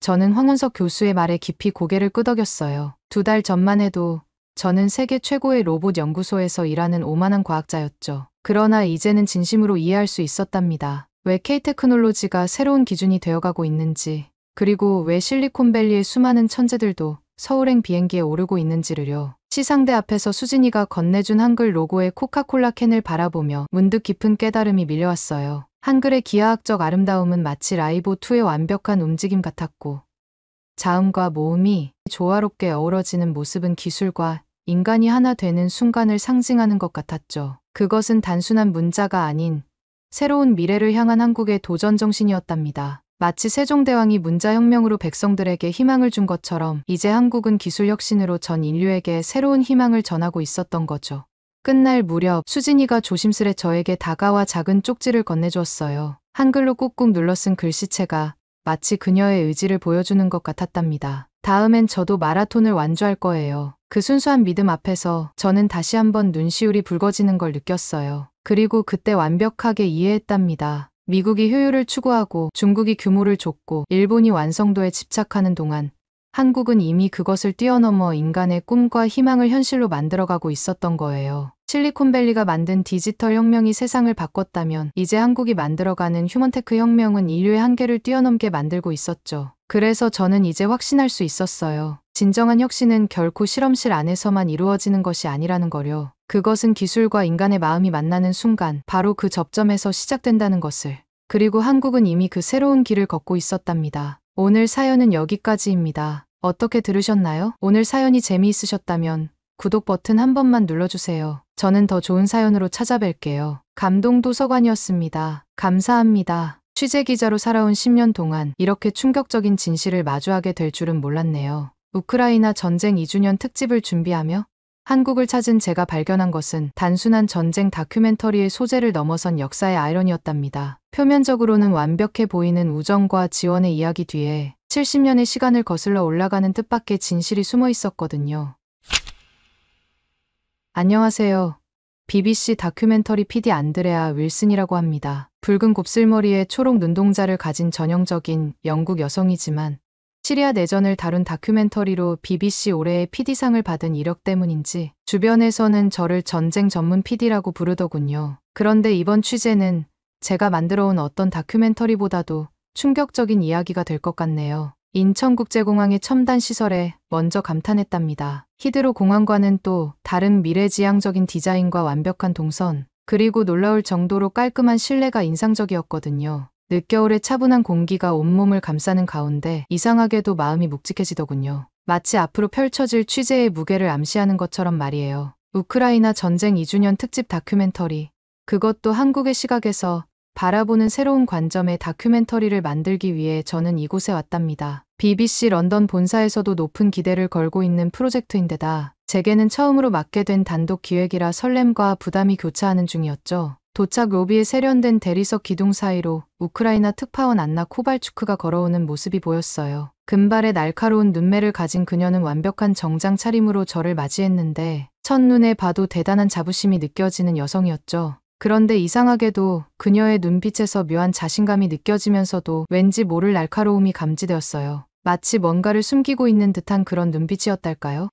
저는 황원석 교수의 말에 깊이 고개를 끄덕였어요. 2달 전만 해도 저는 세계 최고의 로봇 연구소에서 일하는 오만한 과학자였죠. 그러나 이제는 진심으로 이해할 수 있었답니다. 왜 K-테크놀로지가 새로운 기준이 되어가고 있는지, 그리고 왜 실리콘밸리의 수많은 천재들도 서울행 비행기에 오르고 있는지를요. 시상대 앞에서 수진이가 건네준 한글 로고의 코카콜라 캔을 바라보며 문득 깊은 깨달음이 밀려왔어요. 한글의 기하학적 아름다움은 마치 라이보2의 완벽한 움직임 같았고 자음과 모음이 조화롭게 어우러지는 모습은 기술과 인간이 하나 되는 순간을 상징하는 것 같았죠. 그것은 단순한 문자가 아닌 새로운 미래를 향한 한국의 도전 정신이었답니다. 마치 세종대왕이 문자혁명으로 백성들에게 희망을 준 것처럼 이제 한국은 기술혁신으로 전 인류에게 새로운 희망을 전하고 있었던 거죠. 끝날 무렵 수진이가 조심스레 저에게 다가와 작은 쪽지를 건네주었어요. 한글로 꾹꾹 눌러 쓴 글씨체가 마치 그녀의 의지를 보여주는 것 같았답니다. 다음엔 저도 마라톤을 완주할 거예요. 그 순수한 믿음 앞에서 저는 다시 한번 눈시울이 붉어지는 걸 느꼈어요. 그리고 그때 완벽하게 이해했답니다. 미국이 효율을 추구하고 중국이 규모를 줬고 일본이 완성도에 집착하는 동안 한국은 이미 그것을 뛰어넘어 인간의 꿈과 희망을 현실로 만들어가고 있었던 거예요. 실리콘밸리가 만든 디지털 혁명이 세상을 바꿨다면 이제 한국이 만들어가는 휴먼테크 혁명은 인류의 한계를 뛰어넘게 만들고 있었죠. 그래서 저는 이제 확신할 수 있었어요. 진정한 혁신은 결코 실험실 안에서만 이루어지는 것이 아니라는 거요. 그것은 기술과 인간의 마음이 만나는 순간 바로 그 접점에서 시작된다는 것을. 그리고 한국은 이미 그 새로운 길을 걷고 있었답니다. 오늘 사연은 여기까지입니다. 어떻게 들으셨나요? 오늘 사연이 재미있으셨다면 구독 버튼 한 번만 눌러주세요. 저는 더 좋은 사연으로 찾아뵐게요. 감동도서관이었습니다. 감사합니다. 취재기자로 살아온 10년 동안 이렇게 충격적인 진실을 마주하게 될 줄은 몰랐네요. 우크라이나 전쟁 2주년 특집을 준비하며 한국을 찾은 제가 발견한 것은 단순한 전쟁 다큐멘터리의 소재를 넘어선 역사의 아이러니였답니다. 표면적으로는 완벽해 보이는 우정과 지원의 이야기 뒤에 70년의 시간을 거슬러 올라가는 뜻밖의 진실이 숨어 있었거든요. 안녕하세요. BBC 다큐멘터리 PD 안드레아 윌슨이라고 합니다. 붉은 곱슬머리에 초록 눈동자를 가진 전형적인 영국 여성이지만 시리아 내전을 다룬 다큐멘터리로 BBC 올해의 PD상을 받은 이력 때문인지 주변에서는 저를 전쟁 전문 PD라고 부르더군요. 그런데 이번 취재는 제가 만들어온 어떤 다큐멘터리보다도 충격적인 이야기가 될 것 같네요. 인천국제공항의 첨단 시설에 먼저 감탄했답니다. 히드로 공항과는 또 다른 미래지향적인 디자인과 완벽한 동선, 그리고 놀라울 정도로 깔끔한 실내가 인상적이었거든요. 늦겨울의 차분한 공기가 온몸을 감싸는 가운데 이상하게도 마음이 묵직해지더군요. 마치 앞으로 펼쳐질 취재의 무게를 암시하는 것처럼 말이에요. 우크라이나 전쟁 2주년 특집 다큐멘터리, 그것도 한국의 시각에서 바라보는 새로운 관점의 다큐멘터리를 만들기 위해 저는 이곳에 왔답니다. BBC 런던 본사에서도 높은 기대를 걸고 있는 프로젝트인데다 제게는 처음으로 맡게 된 단독 기획이라 설렘과 부담이 교차하는 중이었죠. 도착 로비에 세련된 대리석 기둥 사이로 우크라이나 특파원 안나 코발추크가 걸어오는 모습이 보였어요. 금발의 날카로운 눈매를 가진 그녀는 완벽한 정장 차림으로 저를 맞이했는데 첫눈에 봐도 대단한 자부심이 느껴지는 여성이었죠. 그런데 이상하게도 그녀의 눈빛에서 묘한 자신감이 느껴지면서도 왠지 모를 날카로움이 감지되었어요. 마치 뭔가를 숨기고 있는 듯한 그런 눈빛이었달까요?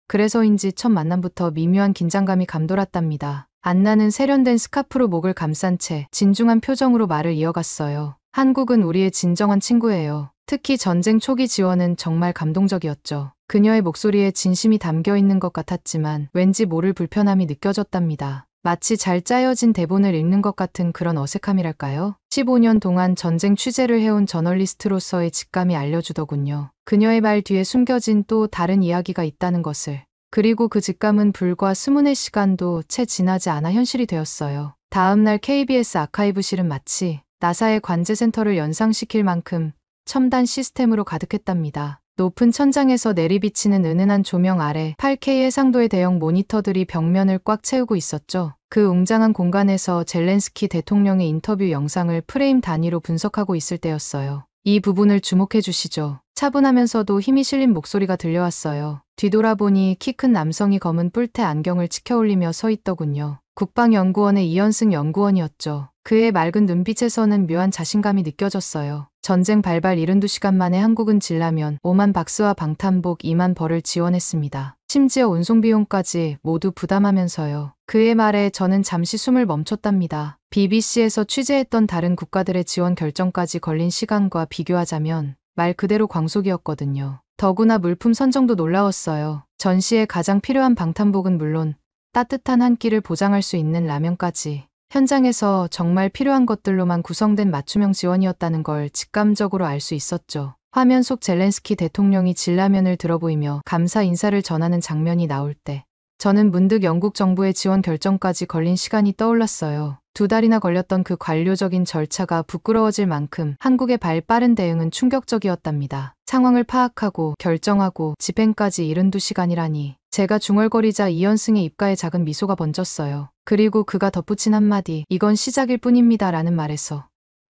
그래서인지 첫 만남부터 미묘한 긴장감이 감돌았답니다. 안나는 세련된 스카프로 목을 감싼 채 진중한 표정으로 말을 이어갔어요. 한국은 우리의 진정한 친구예요. 특히 전쟁 초기 지원은 정말 감동적이었죠. 그녀의 목소리에 진심이 담겨 있는 것 같았지만 왠지 모를 불편함이 느껴졌답니다. 마치 잘 짜여진 대본을 읽는 것 같은 그런 어색함이랄까요? 15년 동안 전쟁 취재를 해온 저널리스트로서의 직감이 알려주더군요. 그녀의 말 뒤에 숨겨진 또 다른 이야기가 있다는 것을. 그리고 그 직감은 불과 20의 시간도 채 지나지 않아 현실이 되었어요. 다음 날 KBS 아카이브실은 마치 나사의 관제센터를 연상시킬 만큼 첨단 시스템으로 가득했답니다. 높은 천장에서 내리비치는 은은한 조명 아래 8K 해상도의 대형 모니터들이 벽면을 꽉 채우고 있었죠. 그 웅장한 공간에서 젤렌스키 대통령의 인터뷰 영상을 프레임 단위로 분석하고 있을 때였어요. 이 부분을 주목해 주시죠. 차분하면서도 힘이 실린 목소리가 들려왔어요. 뒤돌아보니 키 큰 남성이 검은 뿔테 안경을 치켜올리며 서 있더군요. 국방연구원의 이현승 연구원이었죠. 그의 맑은 눈빛에서는 묘한 자신감이 느껴졌어요. 전쟁 발발 72시간 만에 한국은 진라면 5만 박스와 방탄복 2만 벌을 지원했습니다. 심지어 운송비용까지 모두 부담하면서요. 그의 말에 저는 잠시 숨을 멈췄답니다. BBC에서 취재했던 다른 국가들의 지원 결정까지 걸린 시간과 비교하자면 말 그대로 광속이었거든요. 더구나 물품 선정도 놀라웠어요. 전시에 가장 필요한 방탄복은 물론 따뜻한 한 끼를 보장할 수 있는 라면까지 현장에서 정말 필요한 것들로만 구성된 맞춤형 지원이었다는 걸 직감적으로 알 수 있었죠. 화면 속 젤렌스키 대통령이 진라면을 들어보이며 감사 인사를 전하는 장면이 나올 때 저는 문득 영국 정부의 지원 결정까지 걸린 시간이 떠올랐어요. 2달이나 걸렸던 그 관료적인 절차가 부끄러워질 만큼 한국의 발 빠른 대응은 충격적이었답니다. 상황을 파악하고 결정하고 집행까지 72시간이라니. 제가 중얼거리자 이현승의 입가에 작은 미소가 번졌어요. 그리고 그가 덧붙인 한마디, 이건 시작일 뿐입니다 라는 말에서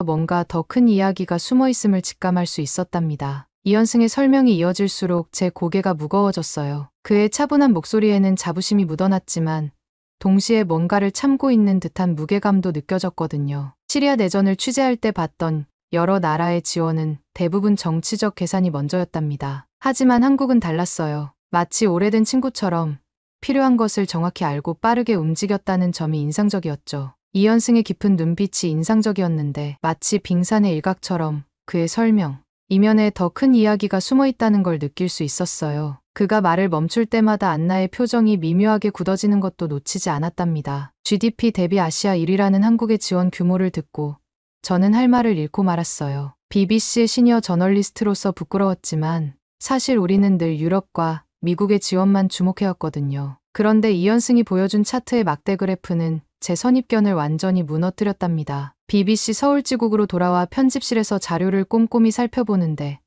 뭔가 더 큰 이야기가 숨어 있음을 직감할 수 있었답니다. 이현승의 설명이 이어질수록 제 고개가 무거워졌어요. 그의 차분한 목소리에는 자부심이 묻어났지만 동시에 뭔가를 참고 있는 듯한 무게감도 느껴졌거든요. 시리아 내전을 취재할 때 봤던 여러 나라의 지원은 대부분 정치적 계산이 먼저였답니다. 하지만 한국은 달랐어요. 마치 오래된 친구처럼 필요한 것을 정확히 알고 빠르게 움직였다는 점이 인상적이었죠. 이현승의 깊은 눈빛이 인상적이었는데 마치 빙산의 일각처럼 그의 설명, 이면에 더 큰 이야기가 숨어 있다는 걸 느낄 수 있었어요. 그가 말을 멈출 때마다 안나의 표정이 미묘하게 굳어지는 것도 놓치지 않았답니다. GDP 대비 아시아 1위라는 한국의 지원 규모를 듣고 저는 할 말을 잃고 말았어요. BBC의 시니어 저널리스트로서 부끄러웠지만 사실 우리는 늘 유럽과 미국의 지원만 주목해왔거든요. 그런데 이현승이 보여준 차트의 막대 그래프는 제 선입견을 완전히 무너뜨렸답니다. BBC 서울지국으로 돌아와 편집실에서 자료를 꼼꼼히 살펴보는데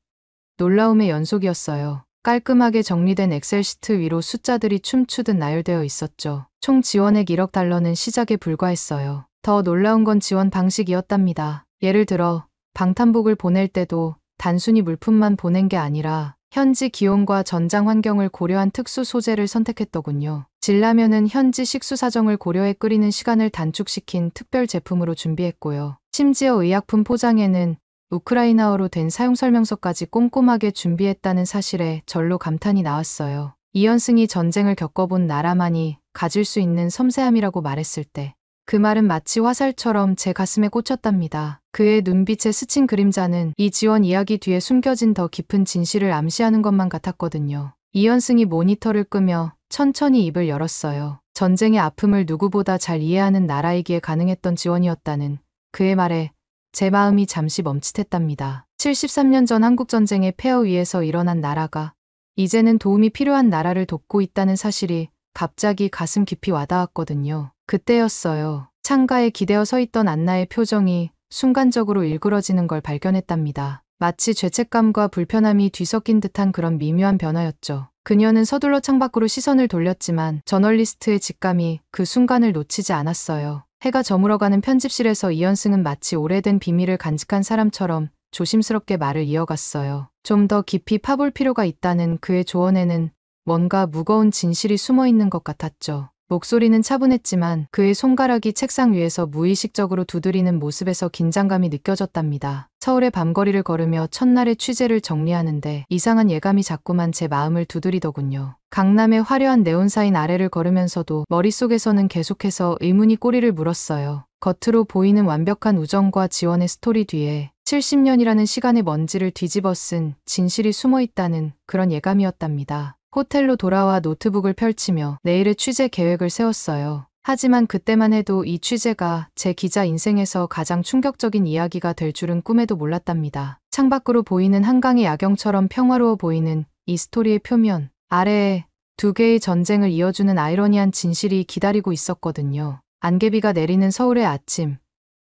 놀라움의 연속이었어요. 깔끔하게 정리된 엑셀 시트 위로 숫자들이 춤추듯 나열되어 있었죠. 총 지원액 1억 달러는 시작에 불과했어요. 더 놀라운 건 지원 방식이었답니다. 예를 들어 방탄복을 보낼 때도 단순히 물품만 보낸 게 아니라 현지 기온과 전장 환경을 고려한 특수 소재를 선택했더군요. 진라면은 현지 식수 사정을 고려해 끓이는 시간을 단축시킨 특별 제품으로 준비했고요. 심지어 의약품 포장에는 우크라이나어로 된 사용 설명서까지 꼼꼼하게 준비했다는 사실에 절로 감탄이 나왔어요. 이현승이 전쟁을 겪어본 나라만이 가질 수 있는 섬세함이라고 말했을 때 그 말은 마치 화살처럼 제 가슴에 꽂혔답니다. 그의 눈빛에 스친 그림자는 이 지원 이야기 뒤에 숨겨진 더 깊은 진실을 암시하는 것만 같았거든요. 이현승이 모니터를 끄며 천천히 입을 열었어요. 전쟁의 아픔을 누구보다 잘 이해하는 나라이기에 가능했던 지원이었다는 그의 말에 제 마음이 잠시 멈칫했답니다. 73년 전 한국전쟁의 폐허 위에서 일어난 나라가 이제는 도움이 필요한 나라를 돕고 있다는 사실이 갑자기 가슴 깊이 와닿았거든요. 그때였어요. 창가에 기대어 서 있던 안나의 표정이 순간적으로 일그러지는 걸 발견했답니다. 마치 죄책감과 불편함이 뒤섞인 듯한 그런 미묘한 변화였죠. 그녀는 서둘러 창밖으로 시선을 돌렸지만 저널리스트의 직감이 그 순간을 놓치지 않았어요. 해가 저물어가는 편집실에서 이현승은 마치 오래된 비밀을 간직한 사람처럼 조심스럽게 말을 이어갔어요. 좀 더 깊이 파볼 필요가 있다는 그의 조언에는 뭔가 무거운 진실이 숨어 있는 것 같았죠. 목소리는 차분했지만 그의 손가락이 책상 위에서 무의식적으로 두드리는 모습에서 긴장감이 느껴졌답니다. 서울의 밤거리를 걸으며 첫날의 취재를 정리하는데 이상한 예감이 자꾸만 제 마음을 두드리더군요. 강남의 화려한 네온사인 아래를 걸으면서도 머릿속에서는 계속해서 의문이 꼬리를 물었어요. 겉으로 보이는 완벽한 우정과 지원의 스토리 뒤에 70년이라는 시간의 먼지를 뒤집어 쓴 진실이 숨어 있다는 그런 예감이었답니다. 호텔로 돌아와 노트북을 펼치며 내일의 취재 계획을 세웠어요. 하지만 그때만 해도 이 취재가 제 기자 인생에서 가장 충격적인 이야기가 될 줄은 꿈에도 몰랐답니다. 창밖으로 보이는 한강의 야경처럼 평화로워 보이는 이 스토리의 표면 아래에 두 개의 전쟁을 이어주는 아이러니한 진실이 기다리고 있었거든요. 안개비가 내리는 서울의 아침,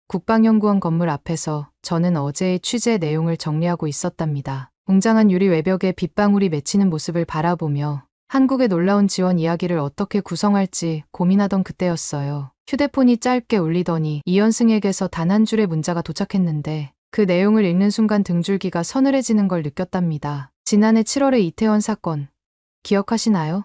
국방연구원 건물 앞에서 저는 어제의 취재 내용을 정리하고 있었답니다. 웅장한 유리 외벽에 빗방울이 맺히는 모습을 바라보며 한국의 놀라운 지원 이야기를 어떻게 구성할지 고민하던 그때였어요. 휴대폰이 짧게 울리더니 이현승에게서 단 한 줄의 문자가 도착했는데 그 내용을 읽는 순간 등줄기가 서늘해지는 걸 느꼈답니다. 지난해 7월의 이태원 사건 기억하시나요?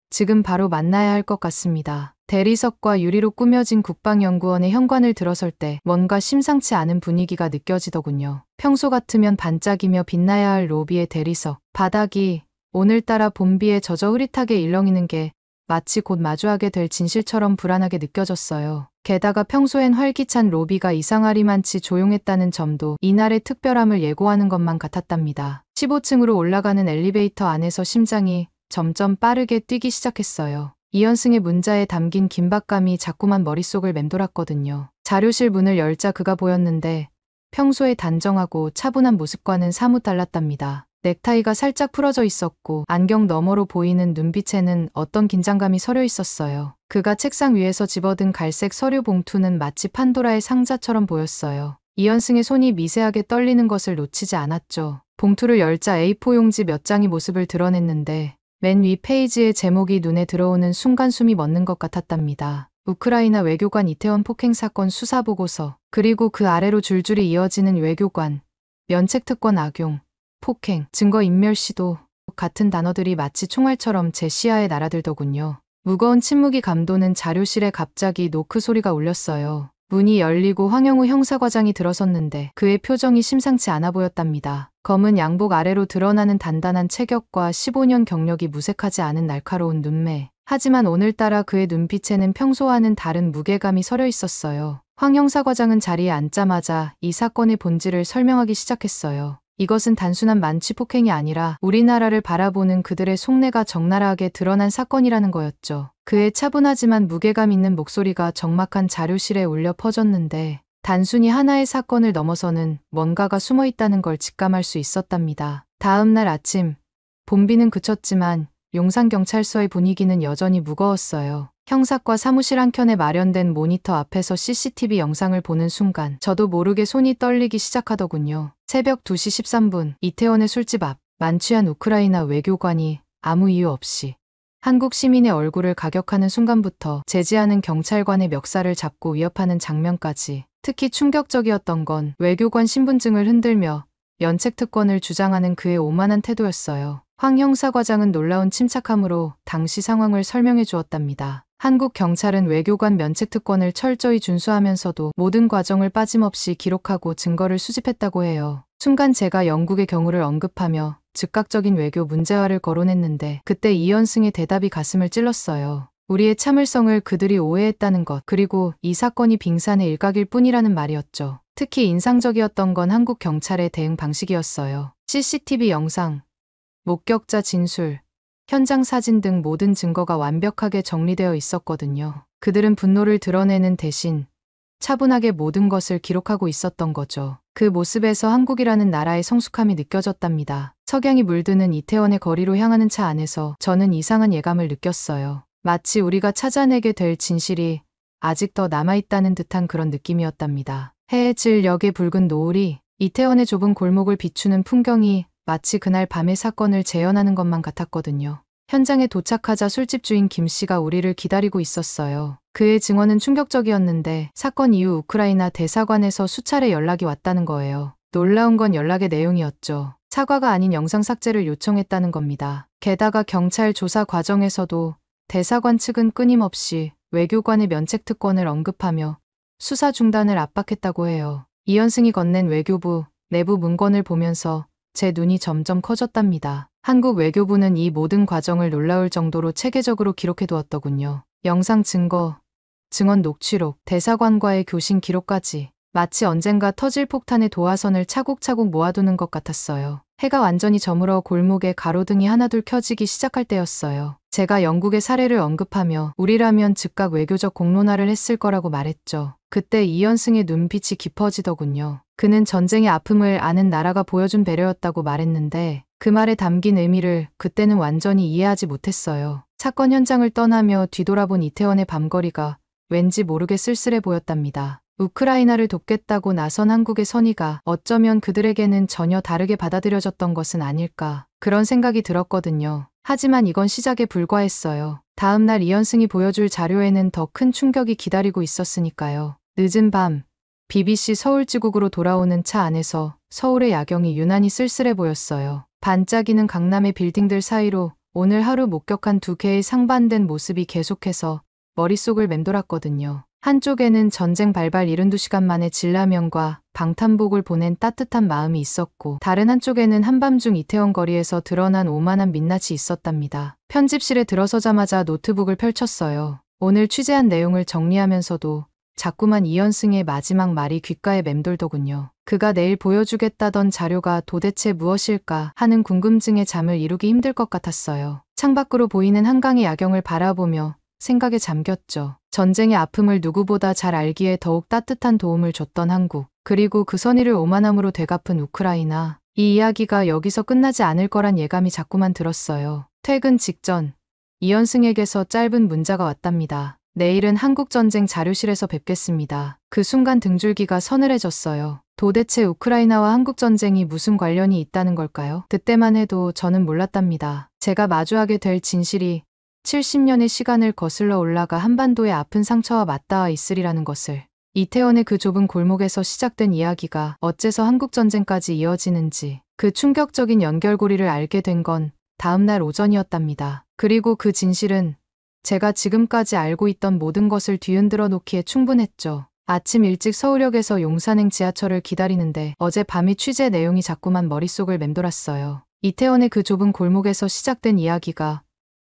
지금 바로 만나야 할 것 같습니다. 대리석과 유리로 꾸며진 국방연구원의 현관을 들어설 때 뭔가 심상치 않은 분위기가 느껴지더군요. 평소 같으면 반짝이며 빛나야 할 로비의 대리석, 바닥이 오늘따라 봄비에 젖어 흐릿하게 일렁이는 게 마치 곧 마주하게 될 진실처럼 불안하게 느껴졌어요. 게다가 평소엔 활기찬 로비가 이상하리만치 조용했다는 점도 이날의 특별함을 예고하는 것만 같았답니다. 15층으로 올라가는 엘리베이터 안에서 심장이 점점 빠르게 뛰기 시작했어요. 이현승의 문자에 담긴 긴박감이 자꾸만 머릿속을 맴돌았거든요. 자료실 문을 열자 그가 보였는데 평소의 단정하고 차분한 모습과는 사뭇 달랐답니다. 넥타이가 살짝 풀어져 있었고 안경 너머로 보이는 눈빛에는 어떤 긴장감이 서려 있었어요. 그가 책상 위에서 집어든 갈색 서류 봉투는 마치 판도라의 상자처럼 보였어요. 이현승의 손이 미세하게 떨리는 것을 놓치지 않았죠. 봉투를 열자 A4 용지 몇 장이 모습을 드러냈는데 맨 위 페이지의 제목이 눈에 들어오는 순간 숨이 멎는 것 같았답니다. 우크라이나 외교관 이태원 폭행 사건 수사 보고서, 그리고 그 아래로 줄줄이 이어지는 외교관, 면책특권 악용, 폭행, 증거인멸 시도 같은 단어들이 마치 총알처럼 제 시야에 날아들더군요. 무거운 침묵이 감도는 자료실에 갑자기 노크 소리가 울렸어요. 문이 열리고 황영우 형사과장이 들어섰는데 그의 표정이 심상치 않아 보였답니다. 검은 양복 아래로 드러나는 단단한 체격과 15년 경력이 무색하지 않은 날카로운 눈매. 하지만 오늘따라 그의 눈빛에는 평소와는 다른 무게감이 서려 있었어요. 황 형사과장은 자리에 앉자마자 이 사건의 본질을 설명하기 시작했어요. 이것은 단순한 만취 폭행이 아니라 우리나라를 바라보는 그들의 속내가 적나라하게 드러난 사건이라는 거였죠. 그의 차분하지만 무게감 있는 목소리가 적막한 자료실에 울려 퍼졌는데 단순히 하나의 사건을 넘어서는 뭔가가 숨어 있다는 걸 직감할 수 있었답니다. 다음 날 아침 봄비는 그쳤지만 용산경찰서의 분위기는 여전히 무거웠어요. 형사과 사무실 한켠에 마련된 모니터 앞에서 CCTV 영상을 보는 순간 저도 모르게 손이 떨리기 시작하더군요. 새벽 2시 13분 이태원의 술집 앞 만취한 우크라이나 외교관이 아무 이유 없이 한국 시민의 얼굴을 가격하는 순간부터 제지하는 경찰관의 멱살을 잡고 위협하는 장면까지 특히 충격적이었던 건 외교관 신분증을 흔들며 면책특권을 주장하는 그의 오만한 태도였어요. 황 형사과장은 놀라운 침착함으로 당시 상황을 설명해 주었답니다. 한국 경찰은 외교관 면책특권을 철저히 준수하면서도 모든 과정을 빠짐없이 기록하고 증거를 수집했다고 해요. 순간 제가 영국의 경우를 언급하며 즉각적인 외교 문제화를 거론했는데 그때 이현승의 대답이 가슴을 찔렀어요. 우리의 참을성을 그들이 오해했다는 것, 그리고 이 사건이 빙산의 일각일 뿐이라는 말이었죠. 특히 인상적이었던 건 한국 경찰의 대응 방식이었어요. CCTV 영상, 목격자 진술, 현장 사진 등 모든 증거가 완벽하게 정리되어 있었거든요. 그들은 분노를 드러내는 대신 차분하게 모든 것을 기록하고 있었던 거죠. 그 모습에서 한국이라는 나라의 성숙함이 느껴졌답니다. 석양이 물드는 이태원의 거리로 향하는 차 안에서 저는 이상한 예감을 느꼈어요. 마치 우리가 찾아내게 될 진실이 아직 더 남아있다는 듯한 그런 느낌이었답니다. 해에 질 역의 붉은 노을이 이태원의 좁은 골목을 비추는 풍경이 마치 그날 밤의 사건을 재현하는 것만 같았거든요. 현장에 도착하자 술집 주인 김 씨가 우리를 기다리고 있었어요. 그의 증언은 충격적이었는데 사건 이후 우크라이나 대사관에서 수차례 연락이 왔다는 거예요. 놀라운 건 연락의 내용이었죠. 사과가 아닌 영상 삭제를 요청했다는 겁니다. 게다가 경찰 조사 과정에서도 대사관 측은 끊임없이 외교관의 면책특권을 언급하며 수사 중단을 압박했다고 해요. 이현승이 건넨 외교부 내부 문건을 보면서 제 눈이 점점 커졌답니다. 한국 외교부는 이 모든 과정을 놀라울 정도로 체계적으로 기록해두었더군요. 영상 증거, 증언 녹취록, 대사관과의 교신 기록까지 마치 언젠가 터질 폭탄의 도화선을 차곡차곡 모아두는 것 같았어요. 해가 완전히 저물어 골목에 가로등이 하나둘 켜지기 시작할 때였어요. 제가 영국의 사례를 언급하며 우리라면 즉각 외교적 공론화를 했을 거라고 말했죠. 그때 이현승의 눈빛이 깊어지더군요. 그는 전쟁의 아픔을 아는 나라가 보여준 배려였다고 말했는데 그 말에 담긴 의미를 그때는 완전히 이해하지 못했어요. 사건 현장을 떠나며 뒤돌아본 이태원의 밤거리가 왠지 모르게 쓸쓸해 보였답니다. 우크라이나를 돕겠다고 나선 한국의 선의가 어쩌면 그들에게는 전혀 다르게 받아들여졌던 것은 아닐까 그런 생각이 들었거든요. 하지만 이건 시작에 불과했어요. 다음 날 이현승이 보여줄 자료에는 더 큰 충격이 기다리고 있었으니까요. 늦은 밤 BBC 서울지국으로 돌아오는 차 안에서 서울의 야경이 유난히 쓸쓸해 보였어요. 반짝이는 강남의 빌딩들 사이로 오늘 하루 목격한 두 개의 상반된 모습이 계속해서 머릿속을 맴돌았거든요. 한쪽에는 전쟁 발발 72시간 만에 진라면과 방탄복을 보낸 따뜻한 마음이 있었고 다른 한쪽에는 한밤중 이태원 거리에서 드러난 오만한 민낯이 있었답니다. 편집실에 들어서자마자 노트북을 펼쳤어요. 오늘 취재한 내용을 정리하면서도 자꾸만 이현승의 마지막 말이 귓가에 맴돌더군요. 그가 내일 보여주겠다던 자료가 도대체 무엇일까 하는 궁금증에 잠을 이루기 힘들 것 같았어요. 창밖으로 보이는 한강의 야경을 바라보며 생각에 잠겼죠. 전쟁의 아픔을 누구보다 잘 알기에 더욱 따뜻한 도움을 줬던 한국, 그리고 그 선의를 오만함으로 되갚은 우크라이나. 이 이야기가 여기서 끝나지 않을 거란 예감이 자꾸만 들었어요. 퇴근 직전 이현승에게서 짧은 문자가 왔답니다. 내일은 한국전쟁 자료실에서 뵙겠습니다. 그 순간 등줄기가 서늘해졌어요. 도대체 우크라이나와 한국전쟁이 무슨 관련이 있다는 걸까요? 그때만 해도 저는 몰랐답니다. 제가 마주하게 될 진실이 70년의 시간을 거슬러 올라가 한반도의 아픈 상처와 맞닿아 있으리라는 것을. 이태원의 그 좁은 골목에서 시작된 이야기가 어째서 한국전쟁까지 이어지는지 그 충격적인 연결고리를 알게 된 건 다음날 오전이었답니다. 그리고 그 진실은 제가 지금까지 알고 있던 모든 것을 뒤흔들어 놓기에 충분했죠. 아침 일찍 서울역에서 용산행 지하철을 기다리는데 어젯밤이 취재 내용이 자꾸만 머릿속을 맴돌았어요. 이태원의 그 좁은 골목에서 시작된 이야기가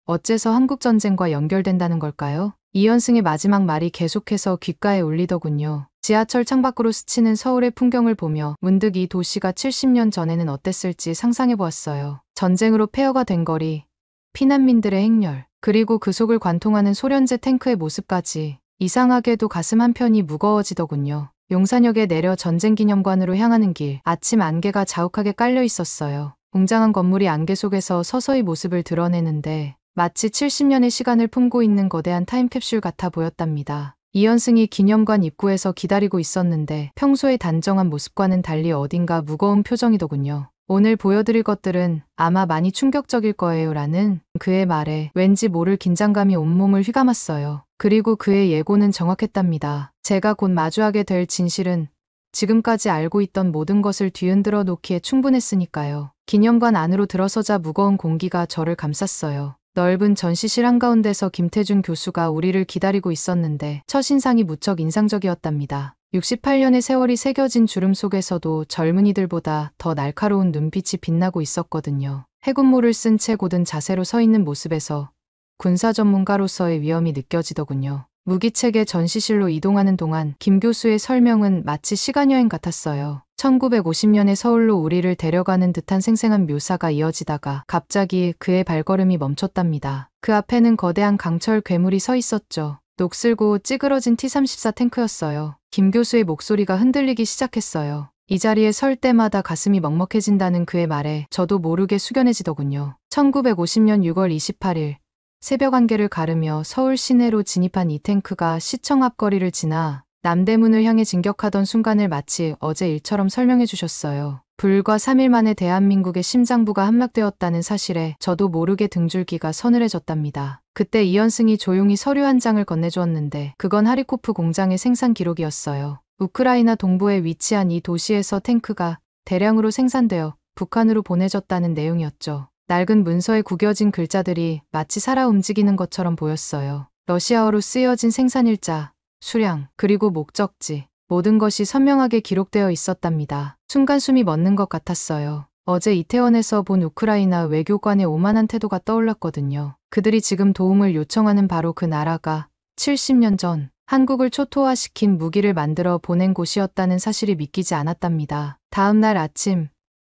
어째서 한국전쟁과 연결된다는 걸까요? 이현승의 마지막 말이 계속해서 귓가에 울리더군요. 지하철 창밖으로 스치는 서울의 풍경을 보며 문득 이 도시가 70년 전에는 어땠을지 상상해보았어요. 전쟁으로 폐허가 된 거리, 피난민들의 행렬, 그리고 그 속을 관통하는 소련제 탱크의 모습까지 이상하게도 가슴 한편이 무거워지더군요. 용산역에 내려 전쟁기념관으로 향하는 길, 아침 안개가 자욱하게 깔려 있었어요. 웅장한 건물이 안개 속에서 서서히 모습을 드러내는데 마치 70년의 시간을 품고 있는 거대한 타임캡슐 같아 보였답니다. 이현승이 기념관 입구에서 기다리고 있었는데 평소의 단정한 모습과는 달리 어딘가 무거운 표정이더군요. 오늘 보여드릴 것들은 아마 많이 충격적일 거예요 라는 그의 말에 왠지 모를 긴장감이 온몸을 휘감았어요. 그리고 그의 예고는 정확했답니다. 제가 곧 마주하게 될 진실은 지금까지 알고 있던 모든 것을 뒤흔들어 놓기에 충분했으니까요. 기념관 안으로 들어서자 무거운 공기가 저를 감쌌어요. 넓은 전시실 한가운데서 김태준 교수가 우리를 기다리고 있었는데 첫인상이 무척 인상적이었답니다. 68년의 세월이 새겨진 주름 속에서도 젊은이들보다 더 날카로운 눈빛이 빛나고 있었거든요. 해군모를 쓴 채 곧은 자세로 서 있는 모습에서 군사 전문가로서의 위엄이 느껴지더군요. 무기체계 전시실로 이동하는 동안 김 교수의 설명은 마치 시간여행 같았어요. 1950년의 서울로 우리를 데려가는 듯한 생생한 묘사가 이어지다가 갑자기 그의 발걸음이 멈췄답니다. 그 앞에는 거대한 강철 괴물이 서 있었죠. 녹슬고 찌그러진 T-34 탱크였어요. 김 교수의 목소리가 흔들리기 시작했어요. 이 자리에 설 때마다 가슴이 먹먹해진다는 그의 말에 저도 모르게 숙연해지더군요. 1950년 6월 28일 새벽 안개를 가르며 서울 시내로 진입한 이 탱크가 시청 앞거리를 지나 남대문을 향해 진격하던 순간을 마치 어제 일처럼 설명해 주셨어요. 불과 3일 만에 대한민국의 심장부가 함락되었다는 사실에 저도 모르게 등줄기가 서늘해졌답니다. 그때 이현승이 조용히 서류 한 장을 건네주었는데 그건 하리코프 공장의 생산 기록이었어요. 우크라이나 동부에 위치한 이 도시에서 탱크가 대량으로 생산되어 북한으로 보내졌다는 내용이었죠. 낡은 문서에 구겨진 글자들이 마치 살아 움직이는 것처럼 보였어요. 러시아어로 쓰여진 생산일자, 수량, 그리고 목적지, 모든 것이 선명하게 기록되어 있었답니다. 순간 숨이 멎는 것 같았어요. 어제 이태원에서 본 우크라이나 외교관의 오만한 태도가 떠올랐거든요. 그들이 지금 도움을 요청하는 바로 그 나라가 70년 전 한국을 초토화시킨 무기를 만들어 보낸 곳이었다는 사실이 믿기지 않았답니다. 다음 날 아침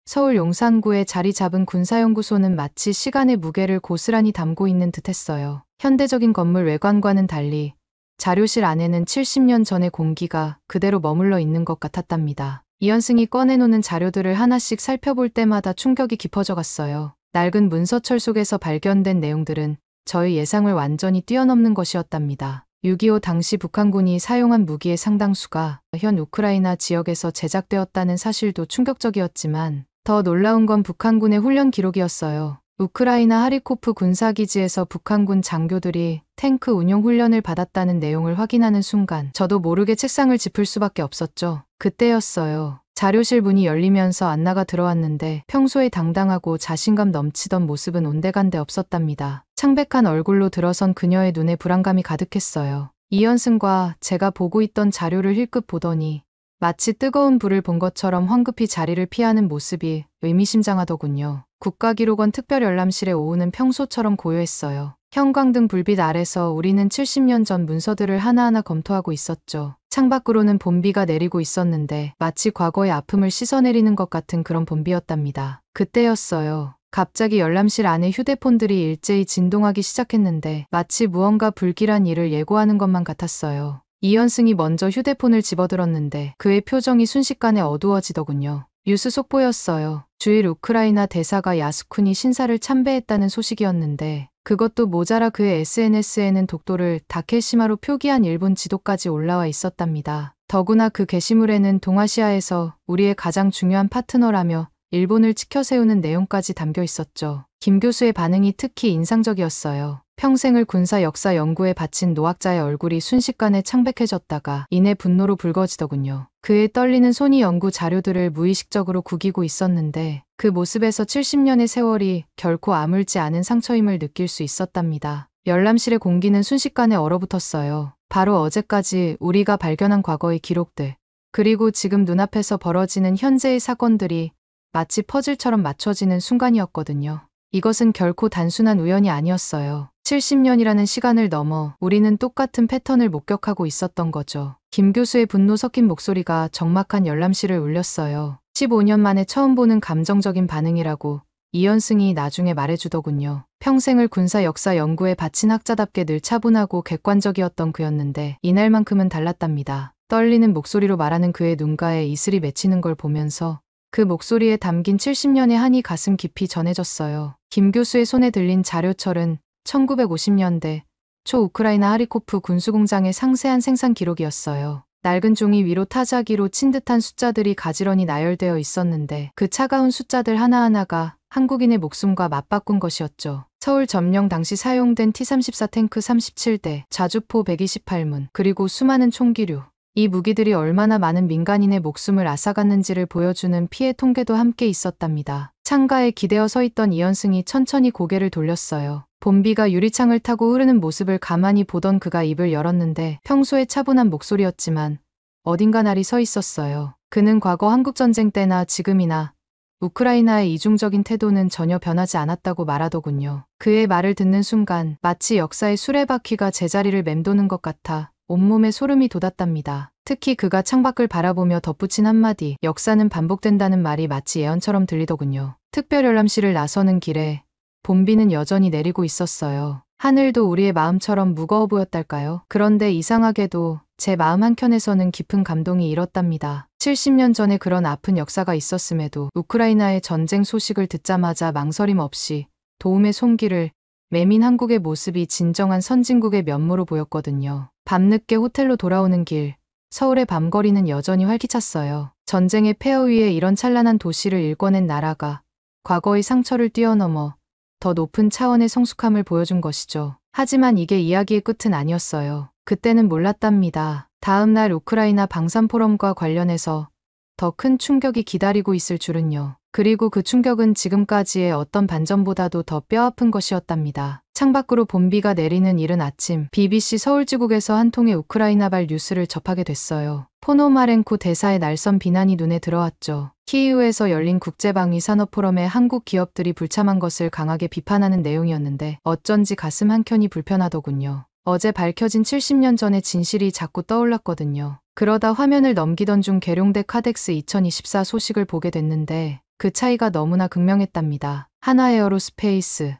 서울 용산구에 자리 잡은 군사연구소는 마치 시간의 무게를 고스란히 담고 있는 듯했어요. 현대적인 건물 외관과는 달리 자료실 안에는 70년 전의 공기가 그대로 머물러 있는 것 같았답니다. 이현승이 꺼내놓는 자료들을 하나씩 살펴볼 때마다 충격이 깊어져 갔어요. 낡은 문서철 속에서 발견된 내용들은 저의 예상을 완전히 뛰어넘는 것이었답니다. 6.25 당시 북한군이 사용한 무기의 상당수가 현 우크라이나 지역에서 제작되었다는 사실도 충격적이었지만 더 놀라운 건 북한군의 훈련 기록이었어요. 우크라이나 하리코프 군사기지에서 북한군 장교들이 탱크 운용 훈련을 받았다는 내용을 확인하는 순간 저도 모르게 책상을 짚을 수밖에 없었죠. 그때였어요. 자료실 문이 열리면서 안나가 들어왔는데 평소에 당당하고 자신감 넘치던 모습은 온데간데 없었답니다. 창백한 얼굴로 들어선 그녀의 눈에 불안감이 가득했어요. 이현승과 제가 보고 있던 자료를 힐끗 보더니 마치 뜨거운 불을 본 것처럼 황급히 자리를 피하는 모습이 의미심장하더군요. 국가기록원 특별열람실의 오후는 평소처럼 고요했어요. 형광등 불빛 아래서 우리는 70년 전 문서들을 하나하나 검토하고 있었죠. 창밖으로는 봄비가 내리고 있었는데 마치 과거의 아픔을 씻어내리는 것 같은 그런 봄비였답니다. 그때였어요. 갑자기 열람실 안에 휴대폰들이 일제히 진동하기 시작했는데 마치 무언가 불길한 일을 예고하는 것만 같았어요. 이현승이 먼저 휴대폰을 집어들었는데 그의 표정이 순식간에 어두워지더군요. 뉴스 속보였어요. 주일 우크라이나 대사가 야스쿤이 신사를 참배했다는 소식이었는데 그것도 모자라 그의 SNS에는 독도를 다케시마로 표기한 일본 지도까지 올라와 있었답니다. 더구나 그 게시물에는 동아시아에서 우리의 가장 중요한 파트너라며 일본을 치켜세우는 내용까지 담겨 있었죠. 김 교수의 반응이 특히 인상적이었어요. 평생을 군사 역사 연구에 바친 노학자의 얼굴이 순식간에 창백해졌다가 이내 분노로 붉어지더군요. 그의 떨리는 손이 연구 자료들을 무의식적으로 구기고 있었는데 그 모습에서 70년의 세월이 결코 아물지 않은 상처임을 느낄 수 있었답니다. 열람실의 공기는 순식간에 얼어붙었어요. 바로 어제까지 우리가 발견한 과거의 기록들, 그리고 지금 눈앞에서 벌어지는 현재의 사건들이 마치 퍼즐처럼 맞춰지는 순간이었거든요. 이것은 결코 단순한 우연이 아니었어요. 70년이라는 시간을 넘어 우리는 똑같은 패턴을 목격하고 있었던 거죠. 김 교수의 분노 섞인 목소리가 적막한 열람실을 울렸어요. 15년 만에 처음 보는 감정적인 반응이라고 이현승이 나중에 말해주더군요. 평생을 군사 역사 연구에 바친 학자답게 늘 차분하고 객관적이었던 그였는데 이날만큼은 달랐답니다. 떨리는 목소리로 말하는 그의 눈가에 이슬이 맺히는 걸 보면서 그 목소리에 담긴 70년의 한이 가슴 깊이 전해졌어요. 김 교수의 손에 들린 자료철은 1950년대 초 우크라이나 하리코프 군수공장의 상세한 생산 기록이었어요. 낡은 종이 위로 타자기로 친 듯한 숫자들이 가지런히 나열되어 있었는데 그 차가운 숫자들 하나하나가 한국인의 목숨과 맞바꾼 것이었죠. 서울 점령 당시 사용된 T-34 탱크 37대, 자주포 128문, 그리고 수많은 총기류. 이 무기들이 얼마나 많은 민간인의 목숨을 앗아갔는지를 보여주는 피해 통계도 함께 있었답니다. 창가에 기대어 서 있던 이현승이 천천히 고개를 돌렸어요. 봄비가 유리창을 타고 흐르는 모습을 가만히 보던 그가 입을 열었는데 평소에 차분한 목소리였지만 어딘가 날이 서 있었어요. 그는 과거 한국전쟁 때나 지금이나 우크라이나의 이중적인 태도는 전혀 변하지 않았다고 말하더군요. 그의 말을 듣는 순간 마치 역사의 수레바퀴가 제자리를 맴도는 것 같아 온몸에 소름이 돋았답니다. 특히 그가 창밖을 바라보며 덧붙인 한마디, 역사는 반복된다는 말이 마치 예언처럼 들리더군요. 특별열람실을 나서는 길에 봄비는 여전히 내리고 있었어요. 하늘도 우리의 마음처럼 무거워 보였달까요? 그런데 이상하게도 제 마음 한켠에서는 깊은 감동이 일었답니다. 70년 전에 그런 아픈 역사가 있었음에도 우크라이나의 전쟁 소식을 듣자마자 망설임 없이 도움의 손길을 매민 한국의 모습이 진정한 선진국의 면모로 보였거든요. 밤늦게 호텔로 돌아오는 길, 서울의 밤거리는 여전히 활기찼어요. 전쟁의 폐허 위에 이런 찬란한 도시를 일궈낸 나라가 과거의 상처를 뛰어넘어 더 높은 차원의 성숙함을 보여준 것이죠. 하지만 이게 이야기의 끝은 아니었어요. 그때는 몰랐답니다. 다음 날 우크라이나 방산 포럼과 관련해서 더 큰 충격이 기다리고 있을 줄은요. 그리고 그 충격은 지금까지의 어떤 반전보다도 더 뼈아픈 것이었답니다. 창밖으로 봄비가 내리는 이른 아침, BBC 서울지국에서 한 통의 우크라이나발 뉴스를 접하게 됐어요. 포노마렌코 대사의 날선 비난이 눈에 들어왔죠. 키이우에서 열린 국제방위산업 포럼에 한국 기업들이 불참한 것을 강하게 비판하는 내용이었는데 어쩐지 가슴 한켠이 불편하더군요. 어제 밝혀진 70년 전의 진실이 자꾸 떠올랐거든요. 그러다 화면을 넘기던 중 계룡대 카덱스 2024 소식을 보게 됐는데 그 차이가 너무나 극명했답니다. 하나에어로스페이스,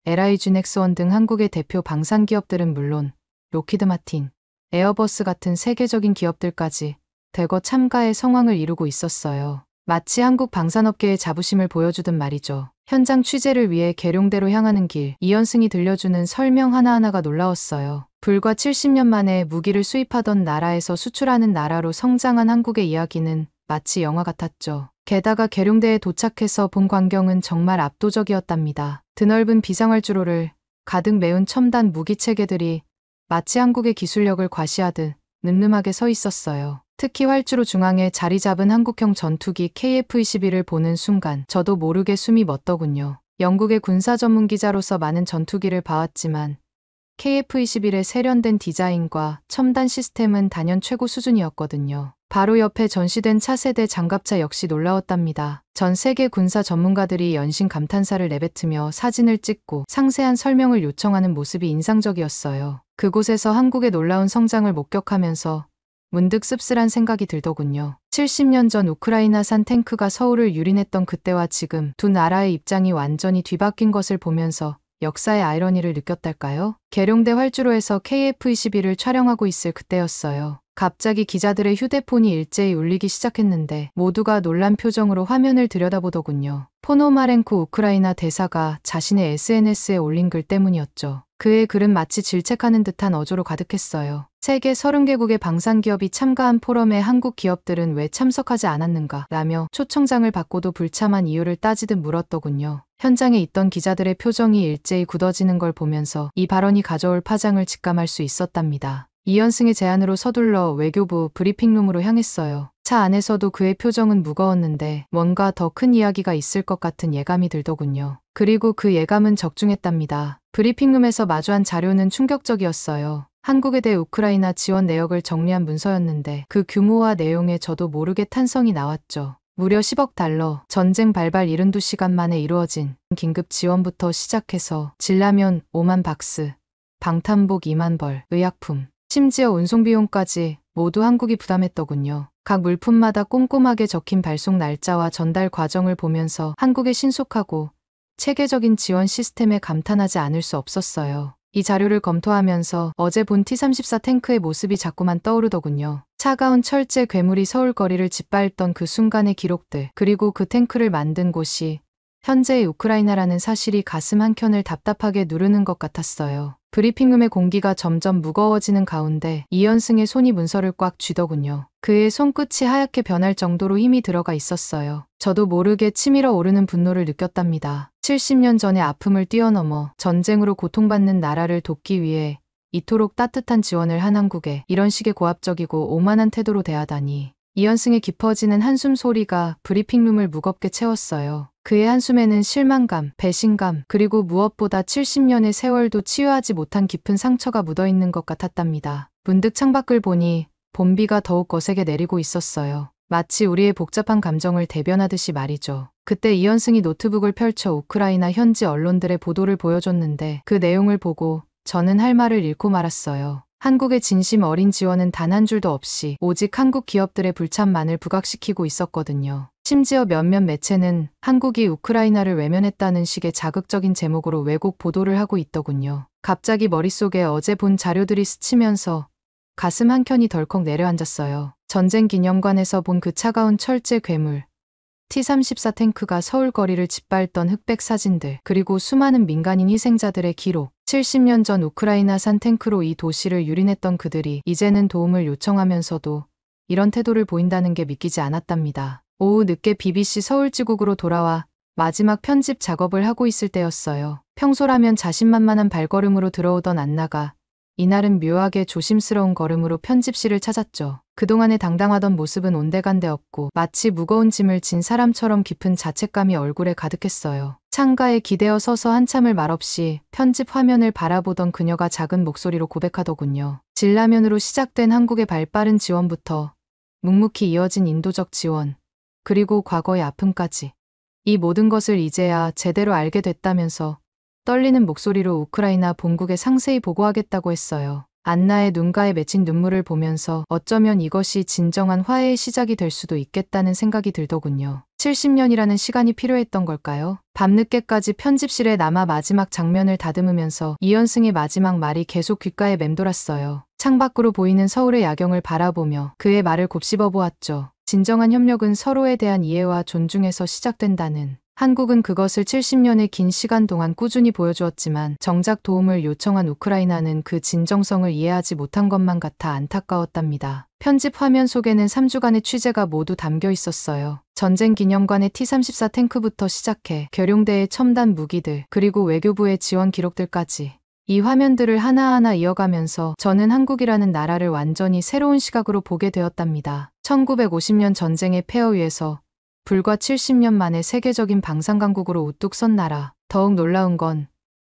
LIG 넥스원 등 한국의 대표 방산 기업들은 물론 로키드 마틴, 에어버스 같은 세계적인 기업들까지 대거 참가에 성황을 이루고 있었어요. 마치 한국 방산업계의 자부심을 보여주듯 말이죠. 현장 취재를 위해 계룡대로 향하는 길, 이현승이 들려주는 설명 하나하나가 놀라웠어요. 불과 70년 만에 무기를 수입하던 나라에서 수출하는 나라로 성장한 한국의 이야기는 마치 영화 같았죠. 게다가 계룡대에 도착해서 본 광경은 정말 압도적이었답니다. 드넓은 비상활주로를 가득 메운 첨단 무기 체계들이 마치 한국의 기술력을 과시하듯 늠름하게 서 있었어요. 특히 활주로 중앙에 자리 잡은 한국형 전투기 KF-21을 보는 순간 저도 모르게 숨이 멎더군요. 영국의 군사 전문 기자로서 많은 전투기를 봐왔지만 KF-21의 세련된 디자인과 첨단 시스템은 단연 최고 수준이었거든요. 바로 옆에 전시된 차세대 장갑차 역시 놀라웠답니다. 전 세계 군사 전문가들이 연신 감탄사를 내뱉으며 사진을 찍고 상세한 설명을 요청하는 모습이 인상적이었어요. 그곳에서 한국의 놀라운 성장을 목격하면서 문득 씁쓸한 생각이 들더군요. 70년 전 우크라이나산 탱크가 서울을 유린했던 그때와 지금 두 나라의 입장이 완전히 뒤바뀐 것을 보면서 역사의 아이러니를 느꼈달까요? 계룡대 활주로에서 KF-21을 촬영하고 있을 그때였어요. 갑자기 기자들의 휴대폰이 일제히 울리기 시작했는데 모두가 놀란 표정으로 화면을 들여다보더군요. 포노마렌코 우크라이나 대사가 자신의 SNS에 올린 글 때문이었죠. 그의 글은 마치 질책하는 듯한 어조로 가득했어요. 세계 30개국의 방산기업이 참가한 포럼에 한국 기업들은 왜 참석하지 않았는가 라며 초청장을 받고도 불참한 이유를 따지듯 물었더군요. 현장에 있던 기자들의 표정이 일제히 굳어지는 걸 보면서 이 발언이 가져올 파장을 직감할 수 있었답니다. 이현승의 제안으로 서둘러 외교부 브리핑룸으로 향했어요. 차 안에서도 그의 표정은 무거웠는데 뭔가 더 큰 이야기가 있을 것 같은 예감이 들더군요. 그리고 그 예감은 적중했답니다. 브리핑룸에서 마주한 자료는 충격적이었어요. 한국에 대해 우크라이나 지원 내역을 정리한 문서였는데 그 규모와 내용에 저도 모르게 탄성이 나왔죠. 무려 10억 달러, 전쟁 발발 72시간 만에 이루어진 긴급 지원부터 시작해서 진라면 5만 박스, 방탄복 2만 벌, 의약품, 심지어 운송비용까지 모두 한국이 부담했더군요. 각 물품마다 꼼꼼하게 적힌 발송 날짜와 전달 과정을 보면서 한국의 신속하고 체계적인 지원 시스템에 감탄하지 않을 수 없었어요. 이 자료를 검토하면서 어제 본 T-34 탱크의 모습이 자꾸만 떠오르더군요. 차가운 철제 괴물이 서울 거리를 짓밟던 그 순간의 기록들, 그리고 그 탱크를 만든 곳이 현재의 우크라이나라는 사실이 가슴 한켠을 답답하게 누르는 것 같았어요. 브리핑룸의 공기가 점점 무거워지는 가운데 이현승의 손이 문서를 꽉 쥐더군요. 그의 손끝이 하얗게 변할 정도로 힘이 들어가 있었어요. 저도 모르게 치밀어 오르는 분노를 느꼈답니다. 70년 전의 아픔을 뛰어넘어 전쟁으로 고통받는 나라를 돕기 위해 이토록 따뜻한 지원을 한 한국에 이런 식의 고압적이고 오만한 태도로 대하다니. 이현승의 깊어지는 한숨 소리가 브리핑룸을 무겁게 채웠어요. 그의 한숨에는 실망감, 배신감, 그리고 무엇보다 70년의 세월도 치유하지 못한 깊은 상처가 묻어있는 것 같았답니다. 문득 창밖을 보니 봄비가 더욱 거세게 내리고 있었어요. 마치 우리의 복잡한 감정을 대변하듯이 말이죠. 그때 이현승이 노트북을 펼쳐 우크라이나 현지 언론들의 보도를 보여줬는데 그 내용을 보고 저는 할 말을 잃고 말았어요. 한국의 진심 어린 지원은 단 한 줄도 없이 오직 한국 기업들의 불참만을 부각시키고 있었거든요. 심지어 몇몇 매체는 한국이 우크라이나를 외면했다는 식의 자극적인 제목으로 왜곡 보도를 하고 있더군요. 갑자기 머릿속에 어제 본 자료들이 스치면서 가슴 한켠이 덜컥 내려앉았어요. 전쟁 기념관에서 본 그 차가운 철제 괴물, T-34 탱크가 서울 거리를 짓밟던 흑백 사진들, 그리고 수많은 민간인 희생자들의 기록, 70년 전 우크라이나산 탱크로 이 도시를 유린했던 그들이 이제는 도움을 요청하면서도 이런 태도를 보인다는 게 믿기지 않았답니다. 오후 늦게 BBC 서울지국으로 돌아와 마지막 편집 작업을 하고 있을 때였어요. 평소라면 자신만만한 발걸음으로 들어오던 안나가 이날은 묘하게 조심스러운 걸음으로 편집실을 찾았죠. 그동안의 당당하던 모습은 온데간데 없고 마치 무거운 짐을 진 사람처럼 깊은 자책감이 얼굴에 가득했어요. 창가에 기대어 서서 한참을 말없이 편집 화면을 바라보던 그녀가 작은 목소리로 고백하더군요. 진라면으로 시작된 한국의 발빠른 지원부터 묵묵히 이어진 인도적 지원, 그리고 과거의 아픔까지. 이 모든 것을 이제야 제대로 알게 됐다면서 떨리는 목소리로 우크라이나 본국에 상세히 보고하겠다고 했어요. 안나의 눈가에 맺힌 눈물을 보면서 어쩌면 이것이 진정한 화해의 시작이 될 수도 있겠다는 생각이 들더군요. 70년이라는 시간이 필요했던 걸까요? 밤늦게까지 편집실에 남아 마지막 장면을 다듬으면서 이현승의 마지막 말이 계속 귓가에 맴돌았어요. 창밖으로 보이는 서울의 야경을 바라보며 그의 말을 곱씹어 보았죠. 진정한 협력은 서로에 대한 이해와 존중에서 시작된다는. 한국은 그것을 70년의 긴 시간 동안 꾸준히 보여주었지만 정작 도움을 요청한 우크라이나는 그 진정성을 이해하지 못한 것만 같아 안타까웠답니다. 편집 화면 속에는 3주간의 취재가 모두 담겨 있었어요. 전쟁 기념관의 T-34 탱크부터 시작해 계룡대의 첨단 무기들, 그리고 외교부의 지원 기록들까지. 이 화면들을 하나하나 이어가면서 저는 한국이라는 나라를 완전히 새로운 시각으로 보게 되었답니다. 1950년 전쟁의 폐허 위에서 불과 70년 만에 세계적인 방산강국으로 우뚝 선 나라. 더욱 놀라운 건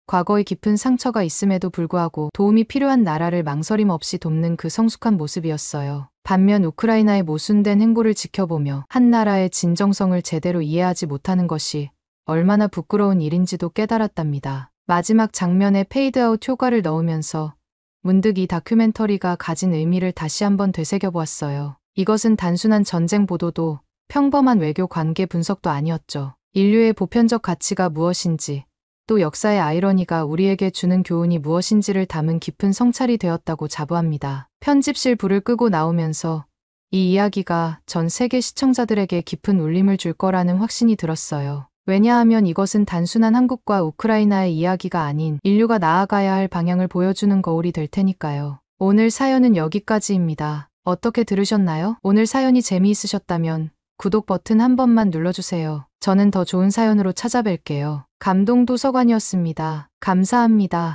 과거의 깊은 상처가 있음에도 불구하고 도움이 필요한 나라를 망설임 없이 돕는 그 성숙한 모습이었어요. 반면 우크라이나의 모순된 행보를 지켜보며 한 나라의 진정성을 제대로 이해하지 못하는 것이 얼마나 부끄러운 일인지도 깨달았답니다. 마지막 장면에 페이드아웃 효과를 넣으면서 문득 이 다큐멘터리가 가진 의미를 다시 한번 되새겨보았어요. 이것은 단순한 전쟁 보도도 평범한 외교 관계 분석도 아니었죠. 인류의 보편적 가치가 무엇인지, 또 역사의 아이러니가 우리에게 주는 교훈이 무엇인지를 담은 깊은 성찰이 되었다고 자부합니다. 편집실 불을 끄고 나오면서 이 이야기가 전 세계 시청자들에게 깊은 울림을 줄 거라는 확신이 들었어요. 왜냐하면 이것은 단순한 한국과 우크라이나의 이야기가 아닌 인류가 나아가야 할 방향을 보여주는 거울이 될 테니까요. 오늘 사연은 여기까지입니다. 어떻게 들으셨나요? 오늘 사연이 재미있으셨다면 구독 버튼 한 번만 눌러주세요. 저는 더 좋은 사연으로 찾아뵐게요. 감동도서관이었습니다. 감사합니다.